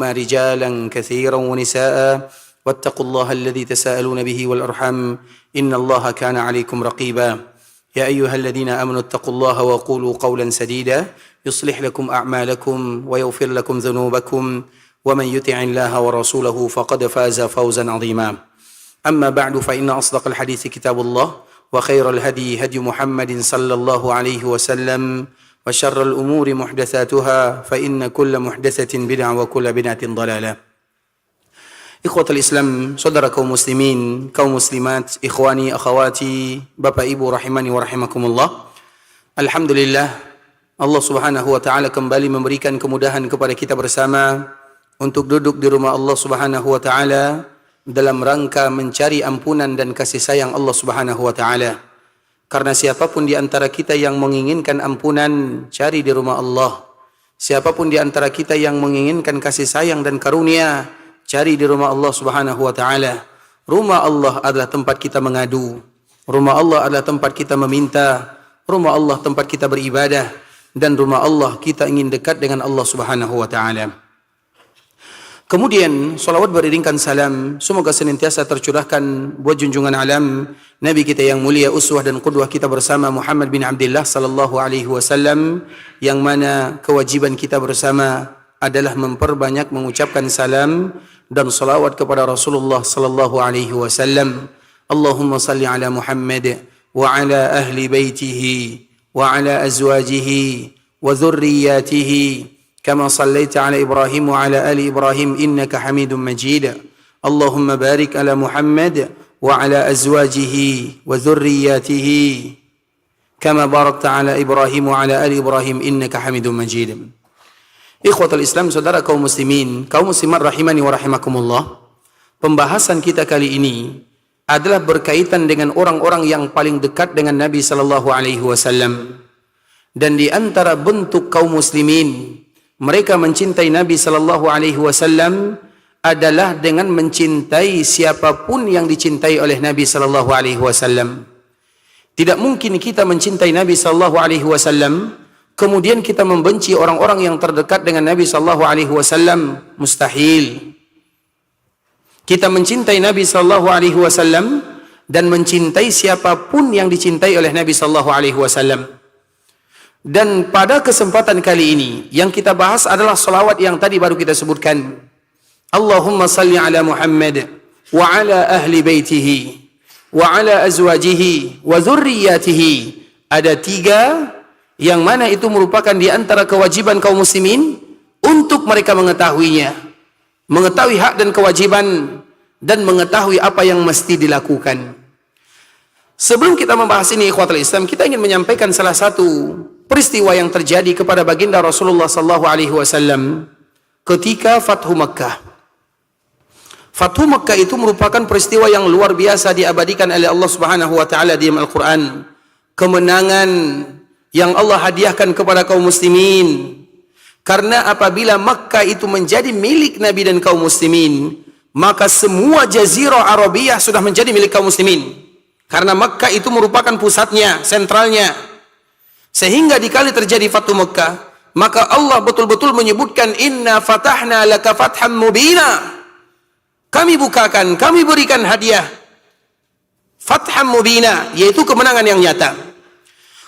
منهما رجالا كثيرا ونساء واتقوا الله الذي تساءلون به والأرحام إن الله كان عليكم رقيبا يا أيها الذين آمنوا اتقوا الله وقولوا قولا سديدا يصلح لكم أعمالكم ويغفر لكم ذنوبكم ومن يطع الله ورسوله فقد فاز فوزا عظيما أما بعد فإن أصدق الحديث كتاب الله وخير الهدي هدي محمد صلى الله عليه وسلم وشر الأمور محدثاتها فإن كل محدثة بدعة وكل بدعة ضلالة. Ikhwatul Islam, saudara kaum muslimin, kaum muslimat, ikhwani, akhawati, bapak ibu rahimani wa rahimakumullah. Alhamdulillah, Allah Subhanahu wa taala kembali memberikan kemudahan kepada kita bersama untuk duduk di rumah Allah Subhanahu wa taala dalam rangka mencari ampunan dan kasih sayang Allah Subhanahu wa taala. Karena siapapun di antara kita yang menginginkan ampunan, cari di rumah Allah. Siapapun di antara kita yang menginginkan kasih sayang dan karunia, cari di rumah Allah Subhanahu wa taala. Rumah Allah adalah tempat kita mengadu. Rumah Allah adalah tempat kita meminta. Rumah Allah tempat kita beribadah, dan rumah Allah kita ingin dekat dengan Allah Subhanahu wa taala. Kemudian salawat beriringkan salam semoga senantiasa tercurahkan buat junjungan alam Nabi kita yang mulia, uswah dan qudwah kita bersama Muhammad bin Abdullah sallallahu alaihi wasallam, yang mana kewajiban kita bersama adalah memperbanyak mengucapkan salam dan salawat kepada Rasulullah sallallahu alaihi wasallam. Allahumma salli ala Muhammad wa ala ahli baitihi wa ala azwajihi wa dhurriyyatihi kama sallaita ala Ibrahim wa ala ali Ibrahim innaka Hamidum Majid. Allahumma barik ala Muhammad wa ala azwajihi wa dhurriyyatihi kama barakta ala Ibrahim wa ala ali Ibrahim innaka Hamidum Majid. Ikhwatul Islam, saudara kaum muslimin, kaum muslimat rahimani wa rahimakumullah. Pembahasan kita kali ini adalah berkaitan dengan orang-orang yang paling dekat dengan Nabi sallallahu alaihi wasallam. Dan di antara bentuk kaum muslimin mereka mencintai Nabi sallallahu alaihi wasallam adalah dengan mencintai siapapun yang dicintai oleh Nabi sallallahu alaihi wasallam. Tidak mungkin kita mencintai Nabi sallallahu alaihi wasallam kemudian kita membenci orang-orang yang terdekat dengan Nabi sallallahu alaihi wasallam. Mustahil. Kita mencintai Nabi sallallahu alaihi wasallam dan mencintai siapapun yang dicintai oleh Nabi sallallahu alaihi wasallam. Dan pada kesempatan kali ini yang kita bahas adalah salawat yang tadi baru kita sebutkan. Allahumma salli ala Muhammad wa ala ahli baitihi wa ala azwajihi wa dhurriyyatihi. Ada tiga yang mana itu merupakan di antara kewajiban kaum muslimin untuk mereka mengetahuinya, mengetahui hak dan kewajiban, dan mengetahui apa yang mesti dilakukan. Sebelum kita membahas ini, ikhwatul Islam, kita ingin menyampaikan salah satu peristiwa yang terjadi kepada baginda Rasulullah sallallahu alaihi wasallam ketika Fathu Makkah. Fathu Makkah itu merupakan peristiwa yang luar biasa diabadikan oleh Allah Subhanahu wa taala di Al-Qur'an. Kemenangan yang Allah hadiahkan kepada kaum muslimin. Karena apabila Makkah itu menjadi milik Nabi dan kaum muslimin, maka semua jazirah Arabiyah sudah menjadi milik kaum muslimin. Karena Makkah itu merupakan pusatnya, sentralnya. Sehingga dikali terjadi Fathu Makkah, maka Allah betul-betul menyebutkan inna fatahna laka fatham mubina. Kami bukakan, kami berikan hadiah fatham mubina, yaitu kemenangan yang nyata.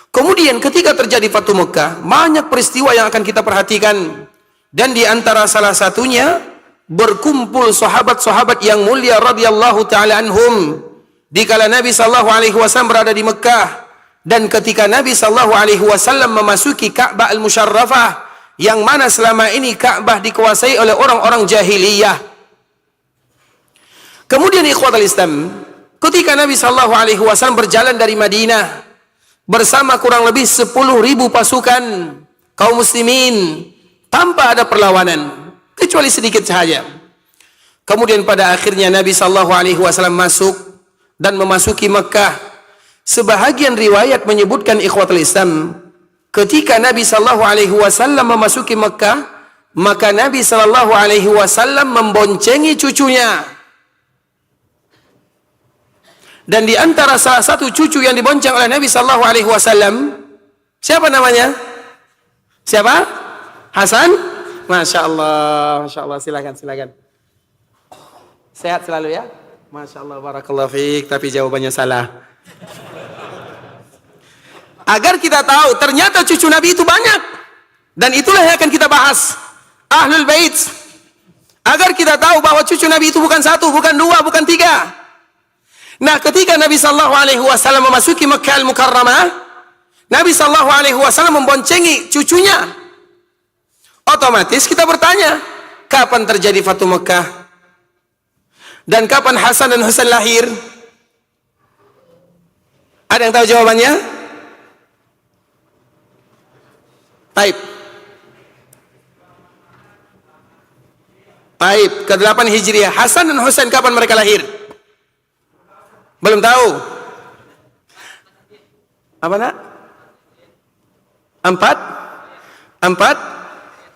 Kemudian ketika terjadi Fathu Makkah, banyak peristiwa yang akan kita perhatikan. Dan di antara salah satunya, berkumpul sahabat-sahabat yang mulia radhiyallahu ta'ala anhum. Dikala Nabi sallallahu alaihi wasallam berada di Makkah. Dan ketika Nabi sallallahu alaihi wasallam memasuki Ka'bah Al-Musyarrafah, yang mana selama ini Ka'bah dikuasai oleh orang-orang jahiliyah. Kemudian ikhwatul Islam, ketika Nabi sallallahu alaihi wasallam berjalan dari Madinah bersama kurang lebih 10.000 pasukan kaum muslimin tanpa ada perlawanan kecuali sedikit saja. Kemudian pada akhirnya Nabi sallallahu alaihi wasallam masuk dan memasuki Makkah. Sebahagian riwayat menyebutkan ikhwatul Islam, ketika Nabi sallallahu alaihi wasallam memasuki Makkah, maka Nabi sallallahu alaihi wasallam memboncengi cucunya. Dan di antara salah satu cucu yang dibonceng oleh Nabi sallallahu alaihi wasallam, siapa namanya? Siapa? Hasan Masya Allah, silakan. Sehat selalu ya. Masya Allah, barakallahu fiik, tapi jawabannya salah. Agar kita tahu, ternyata cucu Nabi itu banyak. Dan itulah yang akan kita bahas. Ahlul Bait. Agar kita tahu bahwa cucu Nabi itu bukan satu, bukan dua, bukan tiga. Nah, ketika Nabi SAW memasuki Makkah Al-Mukarramah, Nabi SAW memboncengi cucunya. Otomatis kita bertanya, kapan terjadi Fatu Makkah? Dan kapan Hasan dan Husain lahir? Ada yang tahu jawabannya? Baik, ke-8 Hijriah. Hasan dan Husain kapan mereka lahir? Belum tahu. Apa nak? 4?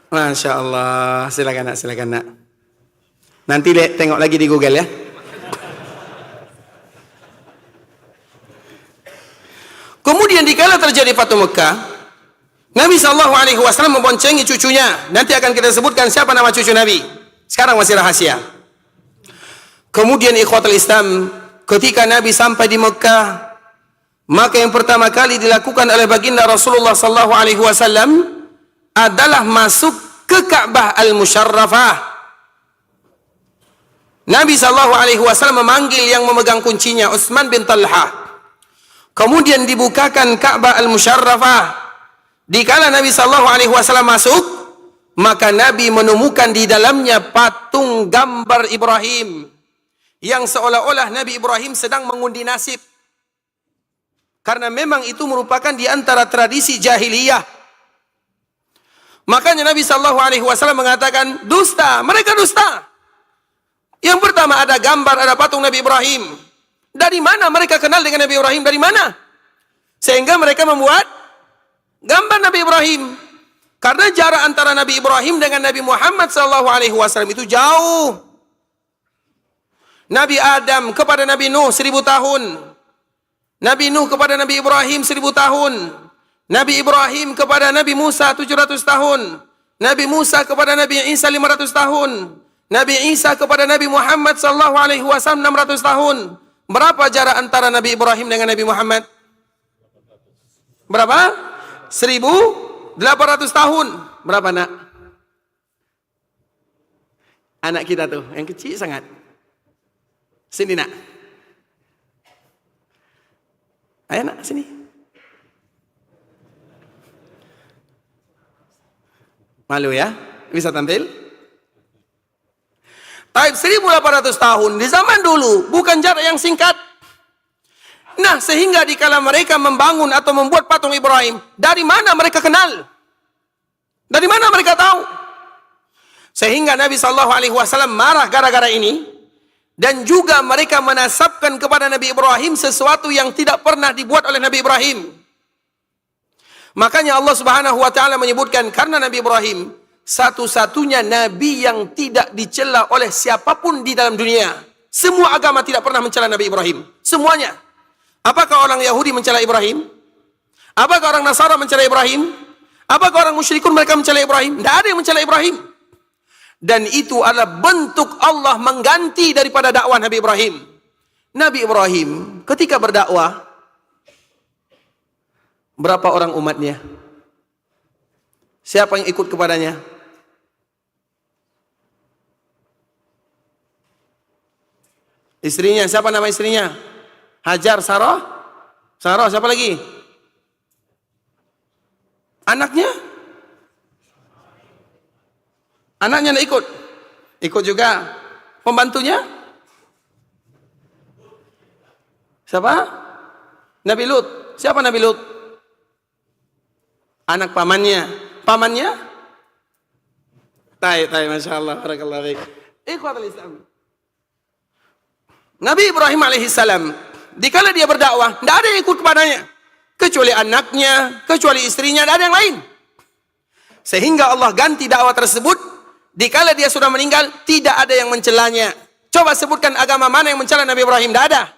Masya Allah. Silakan nak. Nanti tengok lagi di Google ya. Kemudian dikala terjadi Fatu Mekah, Nabi SAW memboncengi cucunya. Nanti akan kita sebutkan siapa nama cucu Nabi. Sekarang masih rahasia. Kemudian ikhwatul Islam, ketika Nabi sampai di Mekah, maka yang pertama kali dilakukan oleh baginda Rasulullah SAW adalah masuk ke Ka'bah Al-Musyarrafah. Nabi SAW memanggil yang memegang kuncinya, Utsman bin Talha. Kemudian dibukakan Ka'bah Al-Musyarrafah. Dikala Nabi SAW masuk, maka Nabi menemukan di dalamnya patung gambar Ibrahim, yang seolah-olah Nabi Ibrahim sedang mengundi nasib. Karena memang itu merupakan di antara tradisi jahiliyah. Makanya Nabi SAW mengatakan, dusta, mereka dusta. Yang pertama ada gambar, ada patung Nabi Ibrahim. Dari mana mereka kenal dengan Nabi Ibrahim? Dari mana? Sehingga mereka membuat gambar Nabi Ibrahim. Karena jarak antara Nabi Ibrahim dengan Nabi Muhammad SAW itu jauh. Nabi Adam kepada Nabi Nuh 1000 tahun. Nabi Nuh kepada Nabi Ibrahim 1000 tahun. Nabi Ibrahim kepada Nabi Musa 700 tahun. Nabi Musa kepada Nabi Isa 500 tahun. Nabi Isa kepada Nabi Muhammad SAW 600 tahun. Berapa jarak antara Nabi Ibrahim dengan Nabi Muhammad? Berapa? 1800 tahun. Berapa nak? Anak kita tuh, yang kecil sangat. Sini nak. Ayo nak, sini. Malu ya? Bisa tampil? Taib 1800 tahun. Di zaman dulu, bukan jarak yang singkat. Nah, sehingga dikala mereka membangun atau membuat patung Ibrahim, dari mana mereka kenal? Dari mana mereka tahu? Sehingga Nabi SAW marah gara-gara ini, dan juga mereka menasabkan kepada Nabi Ibrahim sesuatu yang tidak pernah dibuat oleh Nabi Ibrahim. Makanya Allah Subhanahu wa taala menyebutkan, karena Nabi Ibrahim satu-satunya nabi yang tidak dicela oleh siapapun di dalam dunia. Semua agama tidak pernah mencela Nabi Ibrahim. Semuanya. Apakah orang Yahudi mencela Ibrahim? Apakah orang Nasara mencela Ibrahim? Apakah orang musyrikun mereka mencela Ibrahim? Tidak ada yang mencela Ibrahim. Dan itu adalah bentuk Allah mengganti daripada dakwah Nabi Ibrahim. Nabi Ibrahim ketika berdakwah, berapa orang umatnya? Siapa yang ikut kepadanya? Istrinya, siapa nama istrinya? Hajar, Sarah, siapa lagi? Anaknya? Anaknya nak ikut? Ikut juga. Pembantunya? Siapa? Nabi Lut. Siapa Nabi Lut? Anak pamannya. Pamannya? Masya Allah. Barakallahu fiik. Ikhwatul Islam. Nabi Ibrahim alaihissalam, dikala dia berdakwah, tidak ada yang ikut kepadanya. Kecuali anaknya, kecuali istrinya, tidak ada yang lain. Sehingga Allah ganti dakwah tersebut. Dikala dia sudah meninggal, tidak ada yang mencelanya. Coba sebutkan agama mana yang mencela Nabi Ibrahim? Tidak ada.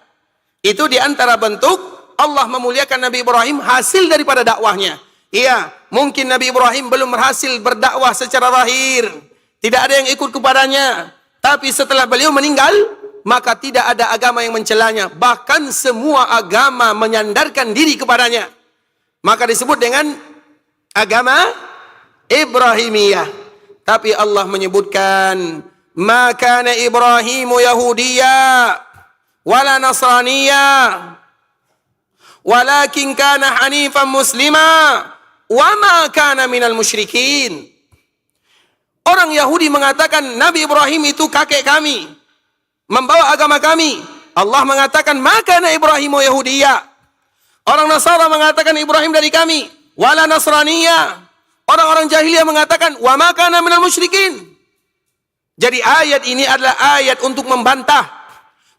Itu di antara bentuk Allah memuliakan Nabi Ibrahim hasil daripada dakwahnya. Iya, mungkin Nabi Ibrahim belum berhasil berdakwah secara zahir. Tidak ada yang ikut kepadanya. Tapi setelah beliau meninggal, maka tidak ada agama yang mencelanya. Bahkan semua agama menyandarkan diri kepadanya. Maka disebut dengan agama Ibrahimiyah. Tapi Allah menyebutkan, "Ma kana Ibrahimu Yahudiyya wala Nasraniyya, walakin kana hanifan muslima, wa ma kana minal musyrikin." Orang Yahudi mengatakan Nabi Ibrahim itu kakek kami, membawa agama kami. Allah mengatakan, "Ma kana Ibrahimu Yahudiyya." Orang Nasara mengatakan Ibrahim dari kami, wala Nasraniyya. Orang-orang jahiliyah mengatakan, "Wa ma kana minal musyrikin." Jadi ayat ini adalah ayat untuk membantah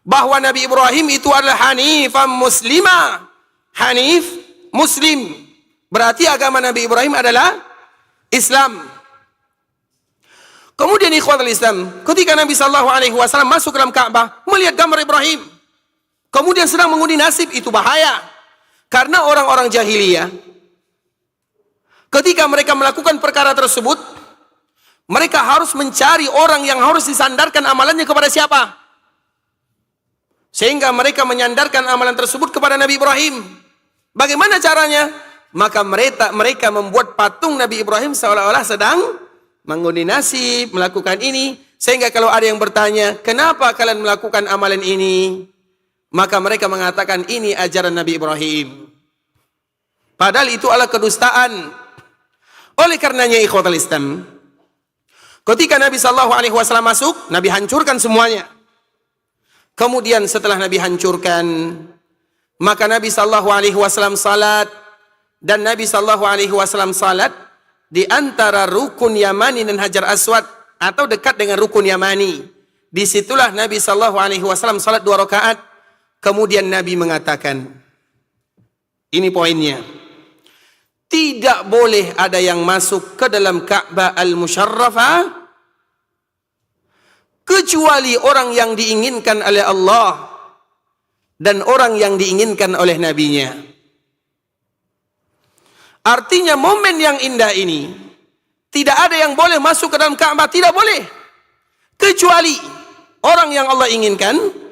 bahwa Nabi Ibrahim itu adalah hanifan muslima. Hanif, muslim. Berarti agama Nabi Ibrahim adalah Islam. Kemudian ikhwatul Islam, ketika Nabi SAW masuk ke dalam Ka'bah, melihat gambar Ibrahim, kemudian sedang mengundi nasib, itu bahaya. Karena orang-orang jahiliyah, ketika mereka melakukan perkara tersebut, mereka harus mencari orang yang harus disandarkan amalannya kepada siapa. Sehingga mereka menyandarkan amalan tersebut kepada Nabi Ibrahim. Bagaimana caranya? Maka mereka membuat patung Nabi Ibrahim seolah-olah sedang mengundi nasib, melakukan ini. Sehingga kalau ada yang bertanya, "Kenapa kalian melakukan amalan ini?" Maka mereka mengatakan, ini ajaran Nabi Ibrahim. Padahal itu adalah kedustaan. Oleh karenanya ikhwatal Islam, ketika Nabi SAW masuk, Nabi hancurkan semuanya. Kemudian setelah Nabi hancurkan, maka Nabi SAW salat, dan Nabi SAW salat di antara rukun Yamani dan Hajar Aswad, atau dekat dengan rukun Yamani. Disitulah Nabi SAW salat 2 rakaat. Kemudian Nabi mengatakan, ini poinnya, tidak boleh ada yang masuk ke dalam Ka'bah Al-Musyarrafah kecuali orang yang diinginkan oleh Allah dan orang yang diinginkan oleh Nabi-Nya. Artinya momen yang indah ini, tidak ada yang boleh masuk ke dalam Ka'bah, tidak boleh, kecuali orang yang Allah inginkan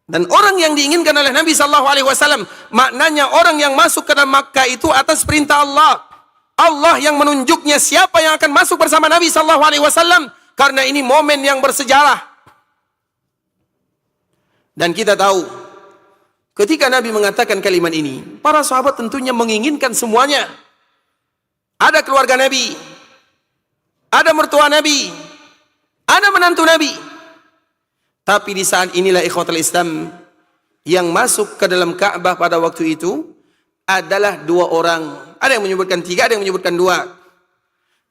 dan orang yang diinginkan oleh Nabi SAW. Maknanya orang yang masuk ke dalam Makkah itu atas perintah Allah. Allah yang menunjuknya siapa yang akan masuk bersama Nabi SAW. Karena ini momen yang bersejarah. Dan kita tahu, ketika Nabi mengatakan kalimat ini, para sahabat tentunya menginginkan semuanya. Ada keluarga Nabi, ada mertua Nabi, ada menantu Nabi. Tapi di saat inilah ikhwatul Islam, yang masuk ke dalam Ka'bah pada waktu itu adalah 2 orang. Ada yang menyebutkan 3, ada yang menyebutkan 2.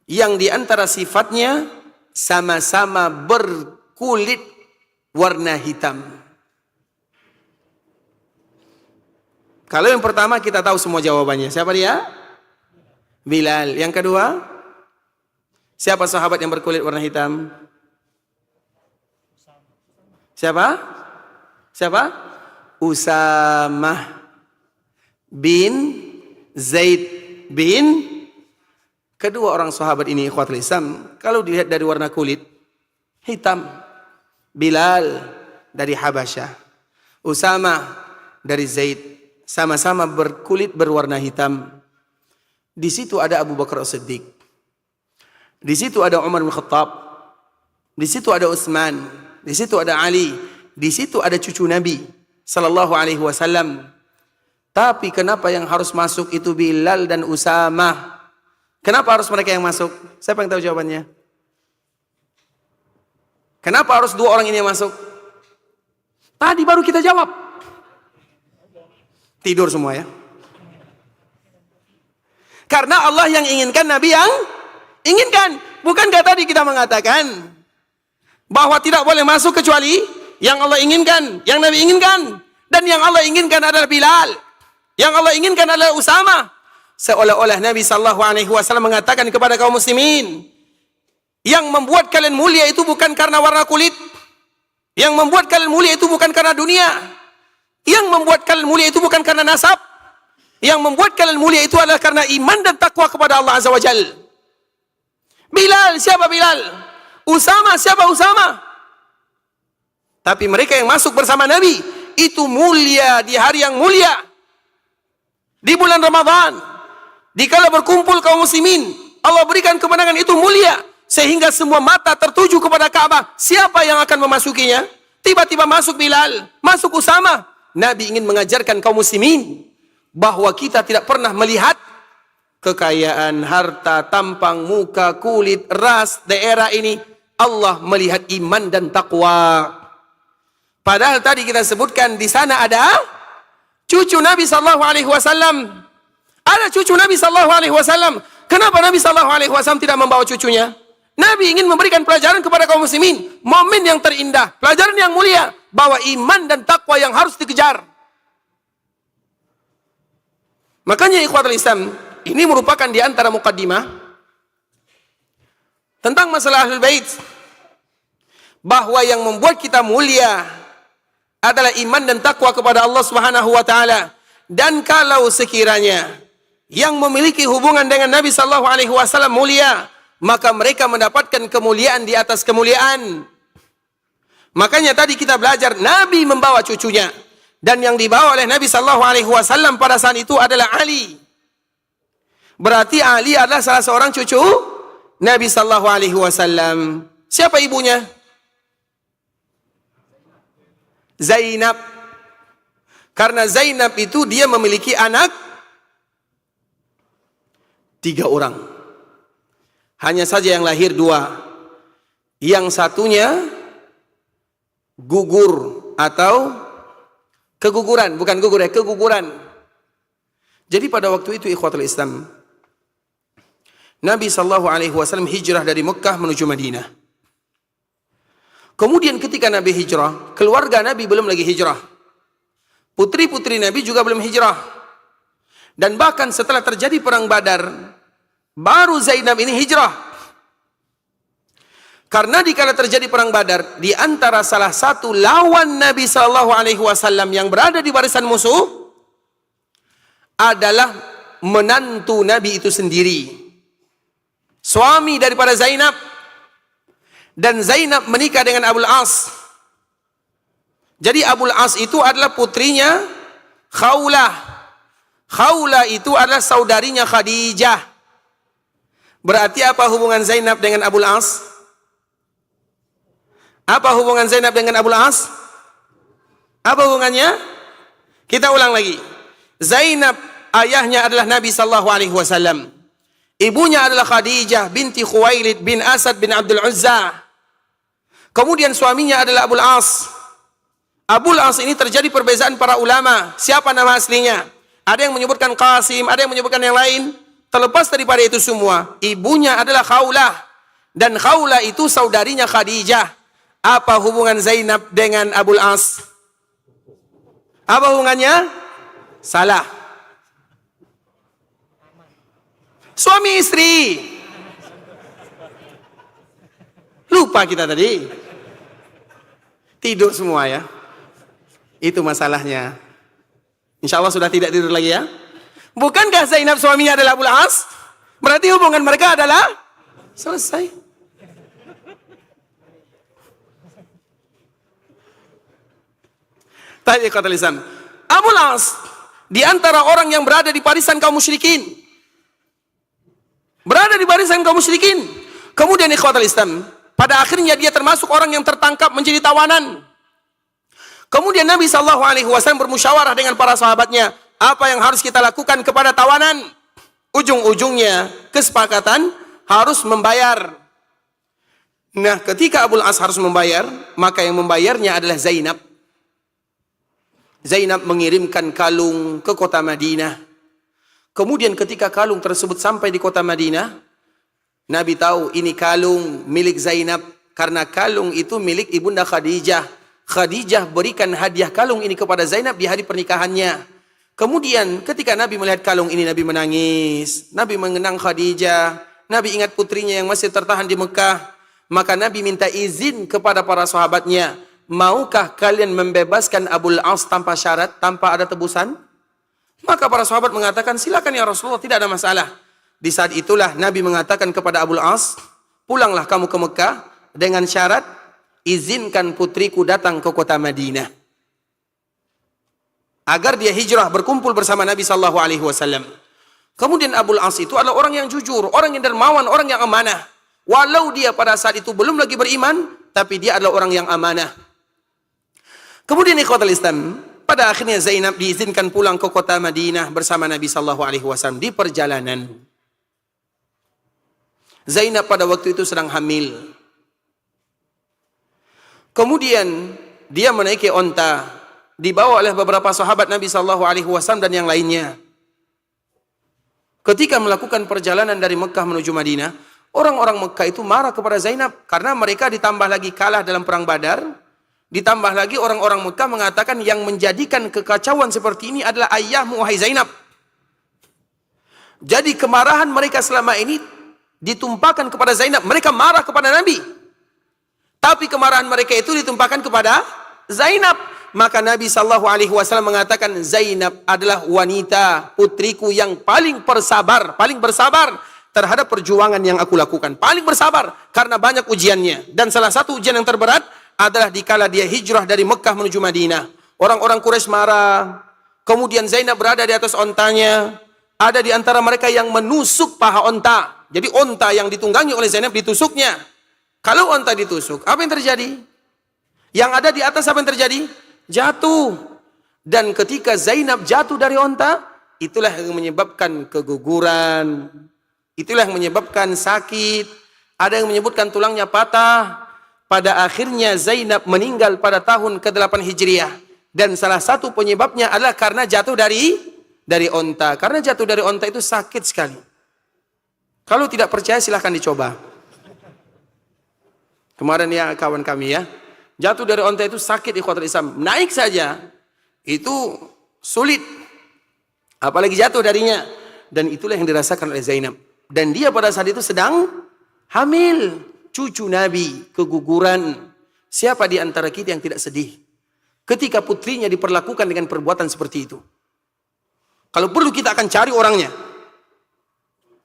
Yang di antara sifatnya sama-sama berkulit warna hitam. Kalau yang pertama kita tahu semua jawabannya. Siapa dia? Bilal. Yang kedua? Siapa sahabat yang berkulit warna hitam? Siapa? Siapa? Usamah bin Zaid bin. Kedua orang sahabat ini ikhwatul Islam, kalau dilihat dari warna kulit, hitam. Bilal dari Habasyah, Usamah dari Zaid, sama-sama berkulit berwarna hitam. Di situ ada Abu Bakar As-Siddiq, di situ ada Umar bin Khattab, di situ ada Utsman, di situ ada Ali, di situ ada cucu Nabi sallallahu alaihi wasallam. Tapi kenapa yang harus masuk itu Bilal dan Usamah? Kenapa harus mereka yang masuk? Siapa yang tahu jawabannya? Kenapa harus 2 orang ini yang masuk? Tadi baru kita jawab. Tidur semua ya. Karena Allah yang inginkan, Nabi yang inginkan. Bukankah tadi kita mengatakan bahwa tidak boleh masuk kecuali yang Allah inginkan, yang Nabi inginkan. Dan yang Allah inginkan adalah Bilal, yang Allah inginkan adalah Usamah. Seolah-olah Nabi SAW mengatakan kepada kaum muslimin, yang membuat kalian mulia itu bukan karena warna kulit, yang membuat kalian mulia itu bukan karena dunia, yang membuat kalian mulia itu bukan karena nasab, Yang membuat kalian mulia itu adalah karena iman dan takwa kepada Allah Azza wa Jal. Bilal, siapa Bilal? Usama, siapa Usama? Tapi mereka yang masuk bersama Nabi, itu mulia di hari yang mulia. Di bulan Ramadan, dikala berkumpul kaum muslimin, Allah berikan kemenangan itu mulia. Sehingga semua mata tertuju kepada Ka'bah. Siapa yang akan memasukinya? Tiba-tiba masuk Bilal, masuk Usama. Nabi ingin mengajarkan kaum muslimin bahwa kita tidak pernah melihat kekayaan, harta, tampang, muka, kulit, ras, daerah ini. Allah melihat iman dan takwa. Padahal tadi kita sebutkan di sana ada cucu Nabi sallallahu alaihi wasallam. Ada cucu Nabi sallallahu alaihi wasallam. Kenapa Nabi sallallahu alaihi wasallam tidak membawa cucunya? Nabi ingin memberikan pelajaran kepada kaum muslimin, momen yang terindah, pelajaran yang mulia, bahwa iman dan takwa yang harus dikejar. Makanya ikhwatul Islam, ini merupakan di antara muqaddimah tentang masalah Ahlul Bait, bahwa yang membuat kita mulia adalah iman dan takwa kepada Allah Subhanahu wa taala. Dan kalau sekiranya yang memiliki hubungan dengan Nabi sallallahu alaihi wasallam mulia, maka mereka mendapatkan kemuliaan di atas kemuliaan. Makanya tadi kita belajar Nabi membawa cucunya, dan yang dibawa oleh Nabi sallallahu alaihi wasallam pada saat itu adalah Ali. Berarti Ali adalah salah seorang cucu Nabi sallallahu alaihi wasallam. Siapa ibunya? Zainab. Karena Zainab itu dia memiliki anak 3 orang. Hanya saja yang lahir 2. Yang satunya gugur atau keguguran, bukan gugur ya, keguguran. Jadi pada waktu itu ikhwatul Islam, Nabi sallallahu alaihi wasallam hijrah dari Mekah menuju Madinah. Kemudian ketika Nabi hijrah, keluarga Nabi belum lagi hijrah. Putri-putri Nabi juga belum hijrah. Dan bahkan setelah terjadi perang Badar, baru Zainab ini hijrah. Karena dikala terjadi perang Badar, di antara salah satu lawan Nabi sallallahu alaihi wasallam yang berada di barisan musuh adalah menantu Nabi itu sendiri, suami daripada Zainab. Dan Zainab menikah dengan Abul As. Jadi Abul As itu adalah putrinya Khawlah. Khawlah itu adalah saudarinya Khadijah. Berarti apa hubungan Zainab dengan Abul As? Apa hubungan Zainab dengan Abul As? Apa hubungannya? Kita ulang lagi. Zainab ayahnya adalah Nabi sallallahu alaihi wasallam. Ibunya adalah Khadijah binti Khuwailid bin Asad bin Abdul Uzza. Kemudian suaminya adalah Abul As. Abul As ini terjadi perbezaan para ulama. Siapa nama aslinya? Ada yang menyebutkan Qasim, ada yang menyebutkan yang lain. Terlepas daripada itu semua, ibunya adalah Khawlah. Dan Khawlah itu saudarinya Khadijah. Apa hubungan Zainab dengan Abul As? Apa hubungannya? Salah. Suami istri. Lupa kita tadi. Tidur semua ya. Itu masalahnya. Insya Allah sudah tidak tidur lagi ya. Bukankah Zainab suaminya adalah Abul As? Berarti hubungan mereka adalah selesai. Tadi kata lisan, Abul As di antara orang yang berada di barisan kaum musyrikin. Berada di barisan kaum musyrikin. Kemudian ikhwatul Islam, pada akhirnya dia termasuk orang yang tertangkap menjadi tawanan. Kemudian Nabi SAW bermusyawarah dengan para sahabatnya, apa yang harus kita lakukan kepada tawanan? Ujung-ujungnya kesepakatan harus membayar. Nah, ketika Abul As harus membayar, maka yang membayarnya adalah Zainab. Zainab mengirimkan kalung ke kota Madinah. Kemudian ketika kalung tersebut sampai di kota Madinah, Nabi tahu ini kalung milik Zainab, karena kalung itu milik ibunda Khadijah. Khadijah berikan hadiah kalung ini kepada Zainab di hari pernikahannya. Kemudian ketika Nabi melihat kalung ini, Nabi menangis. Nabi mengenang Khadijah. Nabi ingat putrinya yang masih tertahan di Mekah. Maka Nabi minta izin kepada para sahabatnya, maukah kalian membebaskan Abul As tanpa syarat, tanpa ada tebusan? Maka para sahabat mengatakan, silakan ya Rasulullah, tidak ada masalah. Di saat itulah Nabi mengatakan kepada Abul As, pulanglah kamu ke Mekah dengan syarat, izinkan putriku datang ke kota Madinah. Agar dia hijrah berkumpul bersama Nabi SAW. Kemudian Abul As itu adalah orang yang jujur, orang yang dermawan, orang yang amanah. Walau dia pada saat itu belum lagi beriman, tapi dia adalah orang yang amanah. Kemudian ikhwatul Islam, pada akhirnya Zainab diizinkan pulang ke kota Madinah bersama Nabi SAW di perjalanan. Zainab pada waktu itu sedang hamil. Kemudian dia menaiki onta, dibawa oleh beberapa sahabat Nabi SAW dan yang lainnya. Ketika melakukan perjalanan dari Mekah menuju Madinah, orang-orang Mekah itu marah kepada Zainab karena mereka ditambah lagi kalah dalam perang Badar. Ditambah lagi orang-orang Mekah mengatakan yang menjadikan kekacauan seperti ini adalah ayahmu wahai Zainab. Jadi kemarahan mereka selama ini ditumpahkan kepada Zainab. Mereka marah kepada Nabi, tapi kemarahan mereka itu ditumpahkan kepada Zainab. Maka Nabi SAW mengatakan, Zainab adalah wanita putriku yang paling bersabar terhadap perjuangan yang aku lakukan. Paling bersabar karena banyak ujiannya. Dan salah satu ujian yang terberat adalah dikala dia hijrah dari Mekah menuju Madinah. Orang-orang Quraisy marah. Kemudian Zainab berada di atas ontanya. Ada di antara mereka yang menusuk paha onta. Jadi onta yang ditunggangi oleh Zainab ditusuknya. Kalau onta ditusuk, apa yang terjadi? Yang ada di atas apa yang terjadi? Jatuh. Dan ketika Zainab jatuh dari onta, itulah yang menyebabkan keguguran. Itulah yang menyebabkan sakit. Ada yang menyebutkan tulangnya patah. Pada akhirnya Zainab meninggal pada tahun ke-8 Hijriah. Dan salah satu penyebabnya adalah karena jatuh dari onta. Karena jatuh dari onta itu sakit sekali. Kalau tidak percaya silahkan dicoba. Kemarin ya kawan kami ya, jatuh dari onta itu sakit ikhwatul Islam. Naik saja itu sulit. Apalagi jatuh darinya. Dan itulah yang dirasakan oleh Zainab. Dan dia pada saat itu sedang hamil. Cucu Nabi, keguguran. Siapa di antara kita yang tidak sedih ketika putrinya diperlakukan dengan perbuatan seperti itu? Kalau perlu kita akan cari orangnya.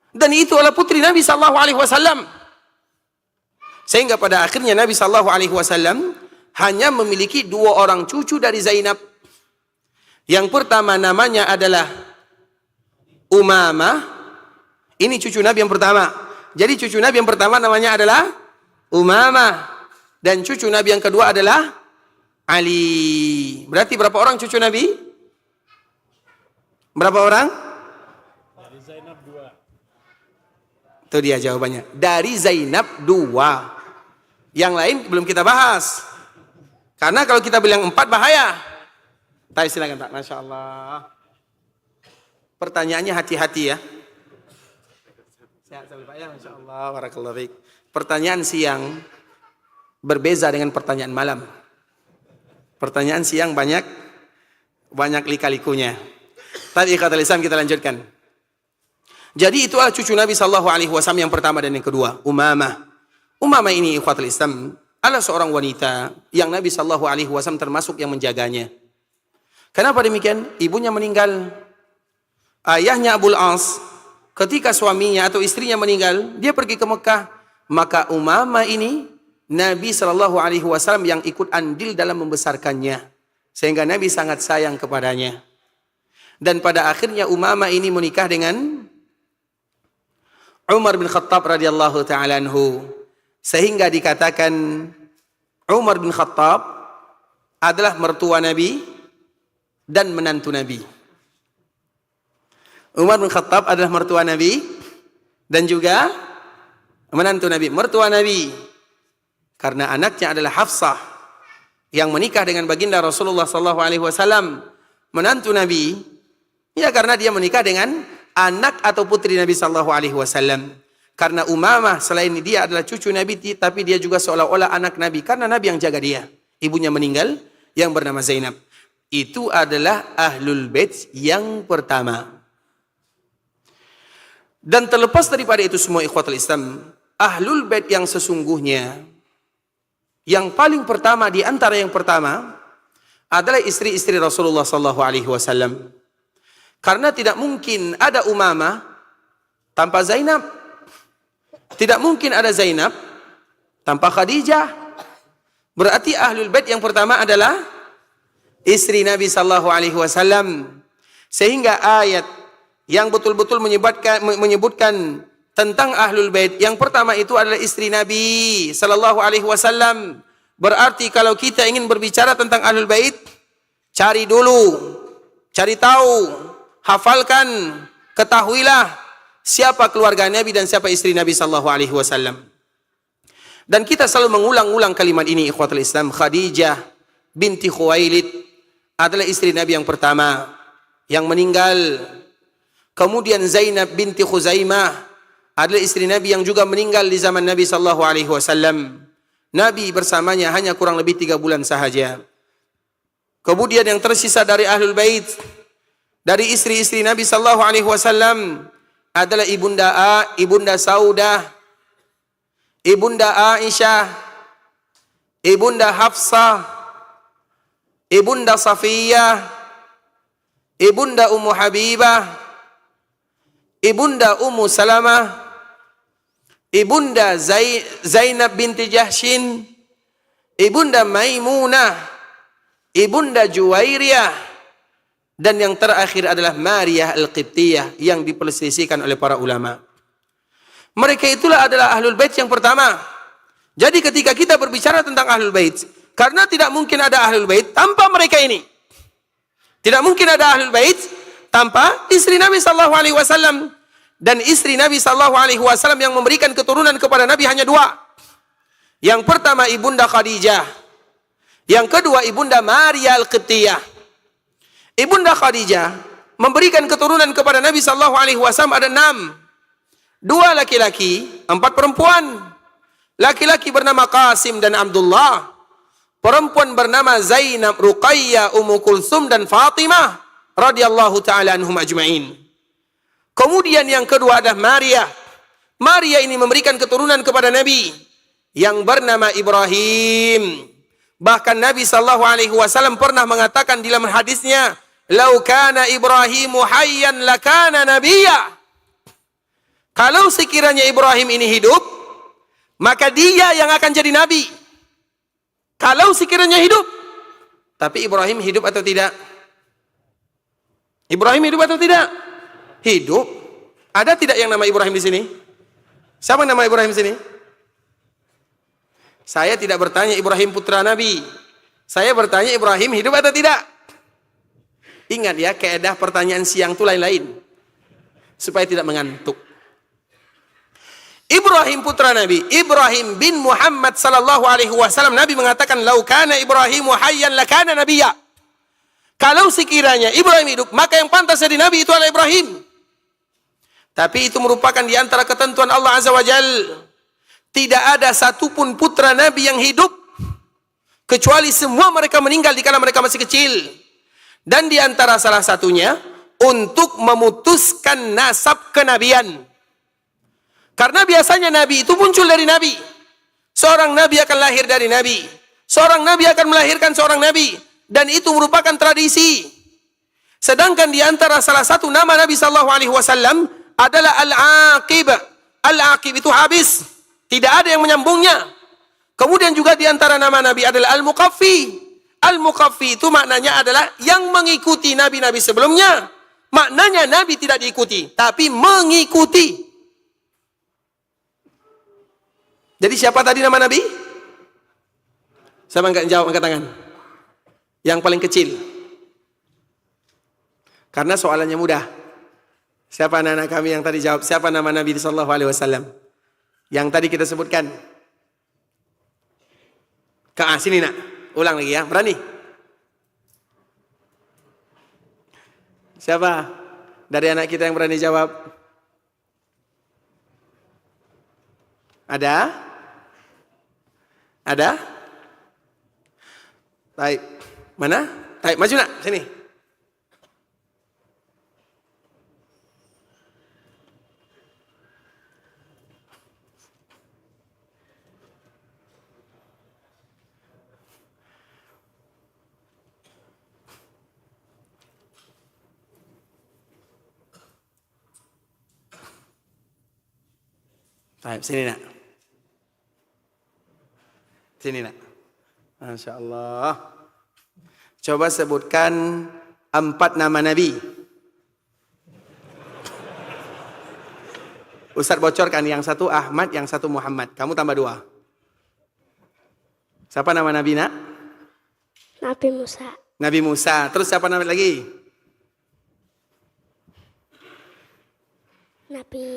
Dan itu adalah putri Nabi SAW. Sehingga pada akhirnya Nabi SAW hanya memiliki 2 orang cucu dari Zainab. Yang pertama namanya adalah Umamah. Ini cucu Nabi yang pertama. Jadi cucu Nabi yang pertama namanya adalah Umamah. Dan cucu Nabi yang kedua adalah Ali. Berarti berapa orang cucu Nabi? Berapa orang? Dari Zainab 2. Itu dia jawabannya. Dari Zainab 2. Yang lain belum kita bahas. Karena kalau kita bilang 4 bahaya. Tapi silakan Pak. Masya Allah. Pertanyaannya hati-hati ya. Sehat sekali Pak ya. Masya Allah. Barakallahu fiik. Pertanyaan siang berbeza dengan pertanyaan malam. Pertanyaan siang banyak lika-likunya. Tadi ikhwatul Islam kita lanjutkan. Jadi itulah cucu Nabi SAW yang pertama dan yang kedua, Umamah. Umamah ini ikhwatul Islam adalah seorang wanita yang Nabi SAW termasuk yang menjaganya. Kenapa demikian? Ibunya meninggal. Ayahnya Abul As, ketika suaminya atau istrinya meninggal, dia pergi ke Mekah. Maka Umamah ini Nabi SAW yang ikut andil dalam membesarkannya. Sehingga Nabi sangat sayang kepadanya. Dan pada akhirnya Umamah ini menikah dengan Umar bin Khattab radhiyallahu ta'ala anhu. Sehingga dikatakan Umar bin Khattab adalah mertua Nabi dan menantu Nabi. Umar bin Khattab adalah mertua Nabi dan juga menantu Nabi. Mertua Nabi karena anaknya adalah Hafsah yang menikah dengan baginda Rasulullah SAW. Menantu Nabi ya karena dia menikah dengan anak atau putri Nabi SAW. Karena Umamah selain dia adalah cucu Nabi, tapi dia juga seolah-olah anak Nabi. Karena Nabi yang jaga dia. Ibunya meninggal yang bernama Zainab. Itu adalah Ahlul Bait yang pertama. Dan terlepas daripada itu semua ikhwatul Islam, Ahlul Bait yang sesungguhnya, yang paling pertama di antara yang pertama adalah istri-istri Rasulullah SAW. Karena tidak mungkin ada Umamah tanpa Zainab. Tidak mungkin ada Zainab tanpa Khadijah. Berarti Ahlul Bait yang pertama adalah istri Nabi sallallahu alaihi wasallam. Sehingga ayat yang betul-betul menyebutkan tentang Ahlul Bait yang pertama itu adalah istri Nabi sallallahu alaihi wasallam. Berarti kalau kita ingin berbicara tentang Ahlul Bait, cari dulu, cari tahu, hafalkan, ketahuilah siapa keluarga Nabi dan siapa istri Nabi sallallahu alaihi wasallam. Dan kita selalu mengulang-ulang kalimat ini, ikhwatul Islam. Khadijah binti Khuwailid adalah istri Nabi yang pertama yang meninggal. Kemudian Zainab binti Khuzaimah adalah istri Nabi yang juga meninggal di zaman Nabi sallallahu alaihi wasallam. Nabi bersamanya hanya kurang lebih 3 bulan sahaja. Kemudian yang tersisa dari Ahlul Bait, dari istri-istri Nabi sallallahu alaihi wasallam adalah Ibunda Saudah, Ibunda Aisyah, Ibunda Hafsah, Ibunda Safiyah, Ibunda Ummu Habibah, Ibunda Ummu Salamah, Ibunda Zainab binti Jahshin, Ibunda Maimunah, Ibunda Juwairiyah, dan yang terakhir adalah Maryah Al-Qibtiyah yang diperselisihkan oleh para ulama. Mereka itulah adalah Ahlul Bait yang pertama. Jadi ketika kita berbicara tentang Ahlul Bait, karena tidak mungkin ada Ahlul Bait tanpa mereka ini. Tidak mungkin ada Ahlul Bait tanpa istri Nabi sallallahu alaihi wasallam. Dan istri Nabi sallallahu alaihi wasallam yang memberikan keturunan kepada Nabi hanya 2. Yang pertama Ibunda Khadijah. Yang kedua Ibunda Maryah Al-Qibtiyah. Ibunda Khadijah memberikan keturunan kepada Nabi sallallahu alaihi wasallam ada 6. 2 laki-laki, 4 perempuan. Laki-laki bernama Qasim dan Abdullah. Perempuan bernama Zainab, Ruqayyah, Ummu Kulsum dan Fatimah radhiyallahu taala anhum ajmain. Kemudian yang kedua adalah Maryah. Maryah ini memberikan keturunan kepada Nabi yang bernama Ibrahim. Bahkan Nabi sallallahu alaihi wasallam pernah mengatakan dalam hadisnya, "Lau kana Ibrahimu hayyan lakana nabiyya." Kalau sekiranya Ibrahim ini hidup, maka dia yang akan jadi nabi. Kalau sekiranya hidup. Tapi Ibrahim hidup atau tidak? Ibrahim hidup atau tidak? Hidup. Ada tidak yang nama Ibrahim di sini? Siapa nama Ibrahim di sini? Saya tidak bertanya Ibrahim putra Nabi. Saya bertanya Ibrahim hidup atau tidak? Ingat ya, kaedah pertanyaan siang itu lain-lain. Supaya tidak mengantuk. Ibrahim putra Nabi, Ibrahim bin Muhammad sallallahu alaihi wasallam, Nabi mengatakan, "Lau kana Ibrahimu hayyan lakana nabiyya." Kalau sekiranya Ibrahim hidup, maka yang pantas jadi nabi itu adalah Ibrahim. Tapi itu merupakan di antara ketentuan Allah Azza wa Jalla. Tidak ada satupun putra Nabi yang hidup kecuali semua mereka meninggal dikala mereka masih kecil. Dan di antara salah satunya untuk memutuskan nasab kenabian. Karena biasanya Nabi itu muncul dari Nabi. Seorang Nabi akan lahir dari Nabi. Seorang Nabi akan melahirkan seorang Nabi. Dan itu merupakan tradisi. Sedangkan di antara salah satu nama Nabi sallallahu alaihi wasallam adalah Al-Aqib. Al-Aqib itu habis. Tidak ada yang menyambungnya. Kemudian juga di antara nama Nabi adalah Al-Muqaffi. Al-Muqaffi itu maknanya adalah yang mengikuti Nabi-Nabi sebelumnya. Maknanya Nabi tidak diikuti, tapi mengikuti. Jadi siapa tadi nama Nabi? Siapa enggak jawab, angkat tangan. Yang paling kecil. Karena soalannya mudah. Siapa anak-anak kami yang tadi jawab? Siapa nama Nabi sallallahu alaihi wasallam? Yang tadi kita sebutkan. Sini nak. Ulang lagi ya. Berani? Siapa? Dari anak kita yang berani jawab? Ada? Ada? Baik. Mana? Baik, maju nak, sini. Baik, sini nak. Sini nak. Masya Allah. Coba sebutkan 4 nama Nabi. Ustaz bocorkan, yang satu Ahmad, yang satu Muhammad. Kamu tambah 2. Siapa nama Nabi nak? Nabi Musa. Nabi Musa. Terus siapa nama lagi? Nabi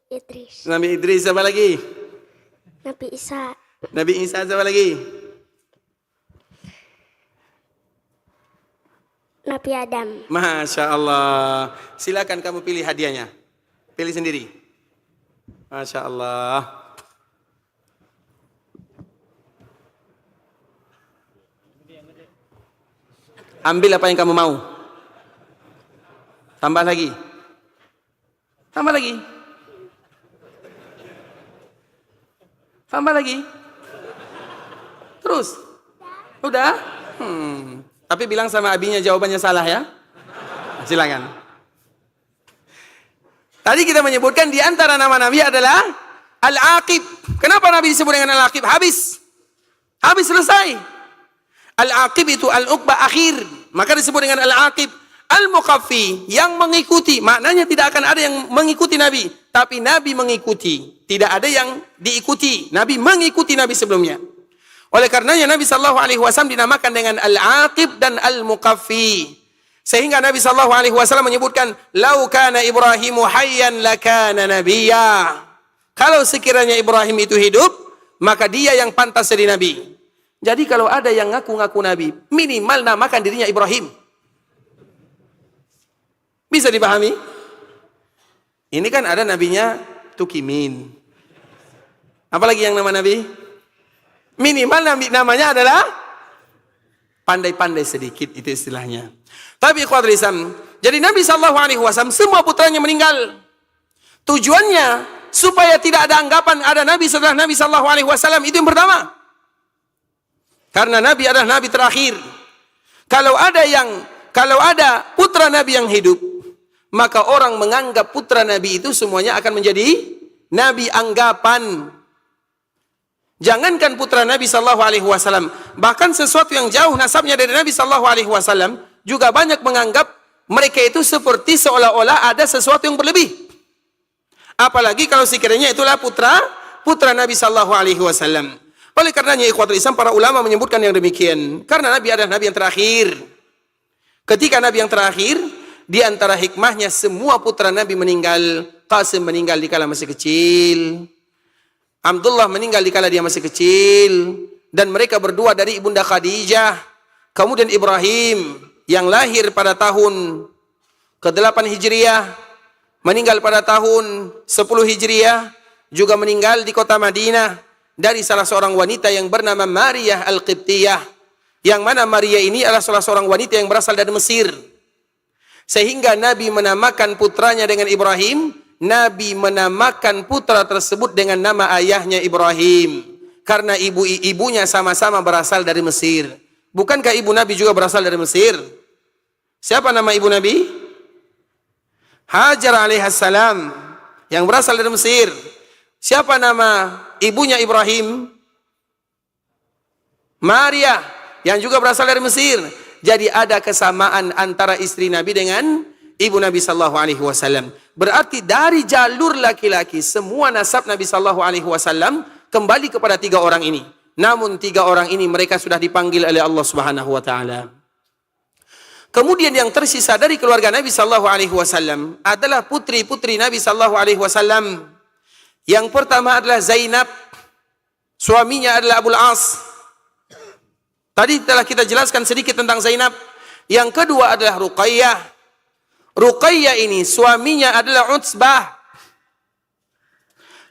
Idris. Nabi Idris. Siapa lagi? Nabi Isa. Nabi Isa. Siapa lagi? Nabi Adam. Masya Allah. Silakan kamu pilih hadiahnya. Pilih sendiri. Masya Allah. Ambil apa yang kamu mau. Tambah lagi. Tambah lagi. Tambah lagi. Terus. Udah? Tapi bilang sama abinya jawabannya salah ya. Silakan. Tadi kita menyebutkan di antara nama Nabi adalah Al-Aqib. Kenapa Nabi disebut dengan Al-Aqib? Habis. Habis, selesai. Al-Aqib itu Al-Uqba akhir. Maka disebut dengan Al-Aqib. Al-Muqaffi, yang mengikuti. Maknanya tidak akan ada yang mengikuti Nabi. Tapi Nabi mengikuti. Tidak ada yang diikuti. Nabi mengikuti Nabi sebelumnya. Oleh karenanya Nabi SAW dinamakan dengan Al-Aqib dan Al-Muqaffi. Sehingga Nabi SAW menyebutkan, "Lau kana Ibrahimu hayyan lakana nabiyya." Kalau sekiranya Ibrahim itu hidup, maka dia yang pantas jadi nabi. Jadi kalau ada yang ngaku-ngaku nabi, minimal namakan dirinya Ibrahim. Bisa dipahami? Ini kan ada nabinya Tukimin. Apalagi yang nama nabi? Minimal namanya adalah pandai-pandai sedikit, itu istilahnya. Tapi ikhwatul Islam, jadi Nabi SAW semua putranya meninggal. Tujuannya supaya tidak ada anggapan ada Nabi setelah Nabi SAW, itu yang pertama. Karena Nabi adalah Nabi terakhir. Kalau ada putra Nabi yang hidup, maka orang menganggap putra Nabi itu semuanya akan menjadi Nabi anggapan. Jangankan putra Nabi SAW, bahkan sesuatu yang jauh nasabnya dari Nabi SAW, juga banyak menganggap mereka itu seperti seolah-olah ada sesuatu yang berlebih. Apalagi kalau sekiranya itulah putra Nabi SAW. Oleh karenanya ikhwatul Islam, para ulama menyebutkan yang demikian. Karena Nabi adalah Nabi yang terakhir. Ketika Nabi yang terakhir, di antara hikmahnya semua putra Nabi meninggal. Qasim meninggal dikala masih kecil. Abdullah meninggal dikala dia masih kecil. Dan mereka berdua dari ibunda Khadijah. Kemudian Ibrahim yang lahir pada tahun ke-8 Hijriah, meninggal pada tahun 10 Hijriah, juga meninggal di kota Madinah dari salah seorang wanita yang bernama Maria Al-Qibtiyah, yang mana Maria ini adalah salah seorang wanita yang berasal dari Mesir. Sehingga Nabi menamakan putranya dengan Ibrahim. Nabi menamakan putra tersebut dengan nama ayahnya Ibrahim, karena ibunya sama-sama berasal dari Mesir. Bukankah ibu Nabi juga berasal dari Mesir? Siapa nama ibu Nabi? Hajar alaihissalam, yang berasal dari Mesir. Siapa nama ibunya Ibrahim? Maria, yang juga berasal dari Mesir. Jadi ada kesamaan antara istri Nabi dengan ibu Nabi SAW. Berarti dari jalur laki-laki, semua nasab Nabi SAW kembali kepada 3 orang ini. Namun 3 orang ini mereka sudah dipanggil oleh Allah Subhanahu wa taala. Kemudian yang tersisa dari keluarga Nabi SAW adalah putri-putri Nabi SAW. Yang pertama adalah Zainab, suaminya adalah Abul As. Tadi telah kita jelaskan sedikit tentang Zainab. Yang kedua adalah Ruqayyah. Ruqayyah ini suaminya adalah Utsbah.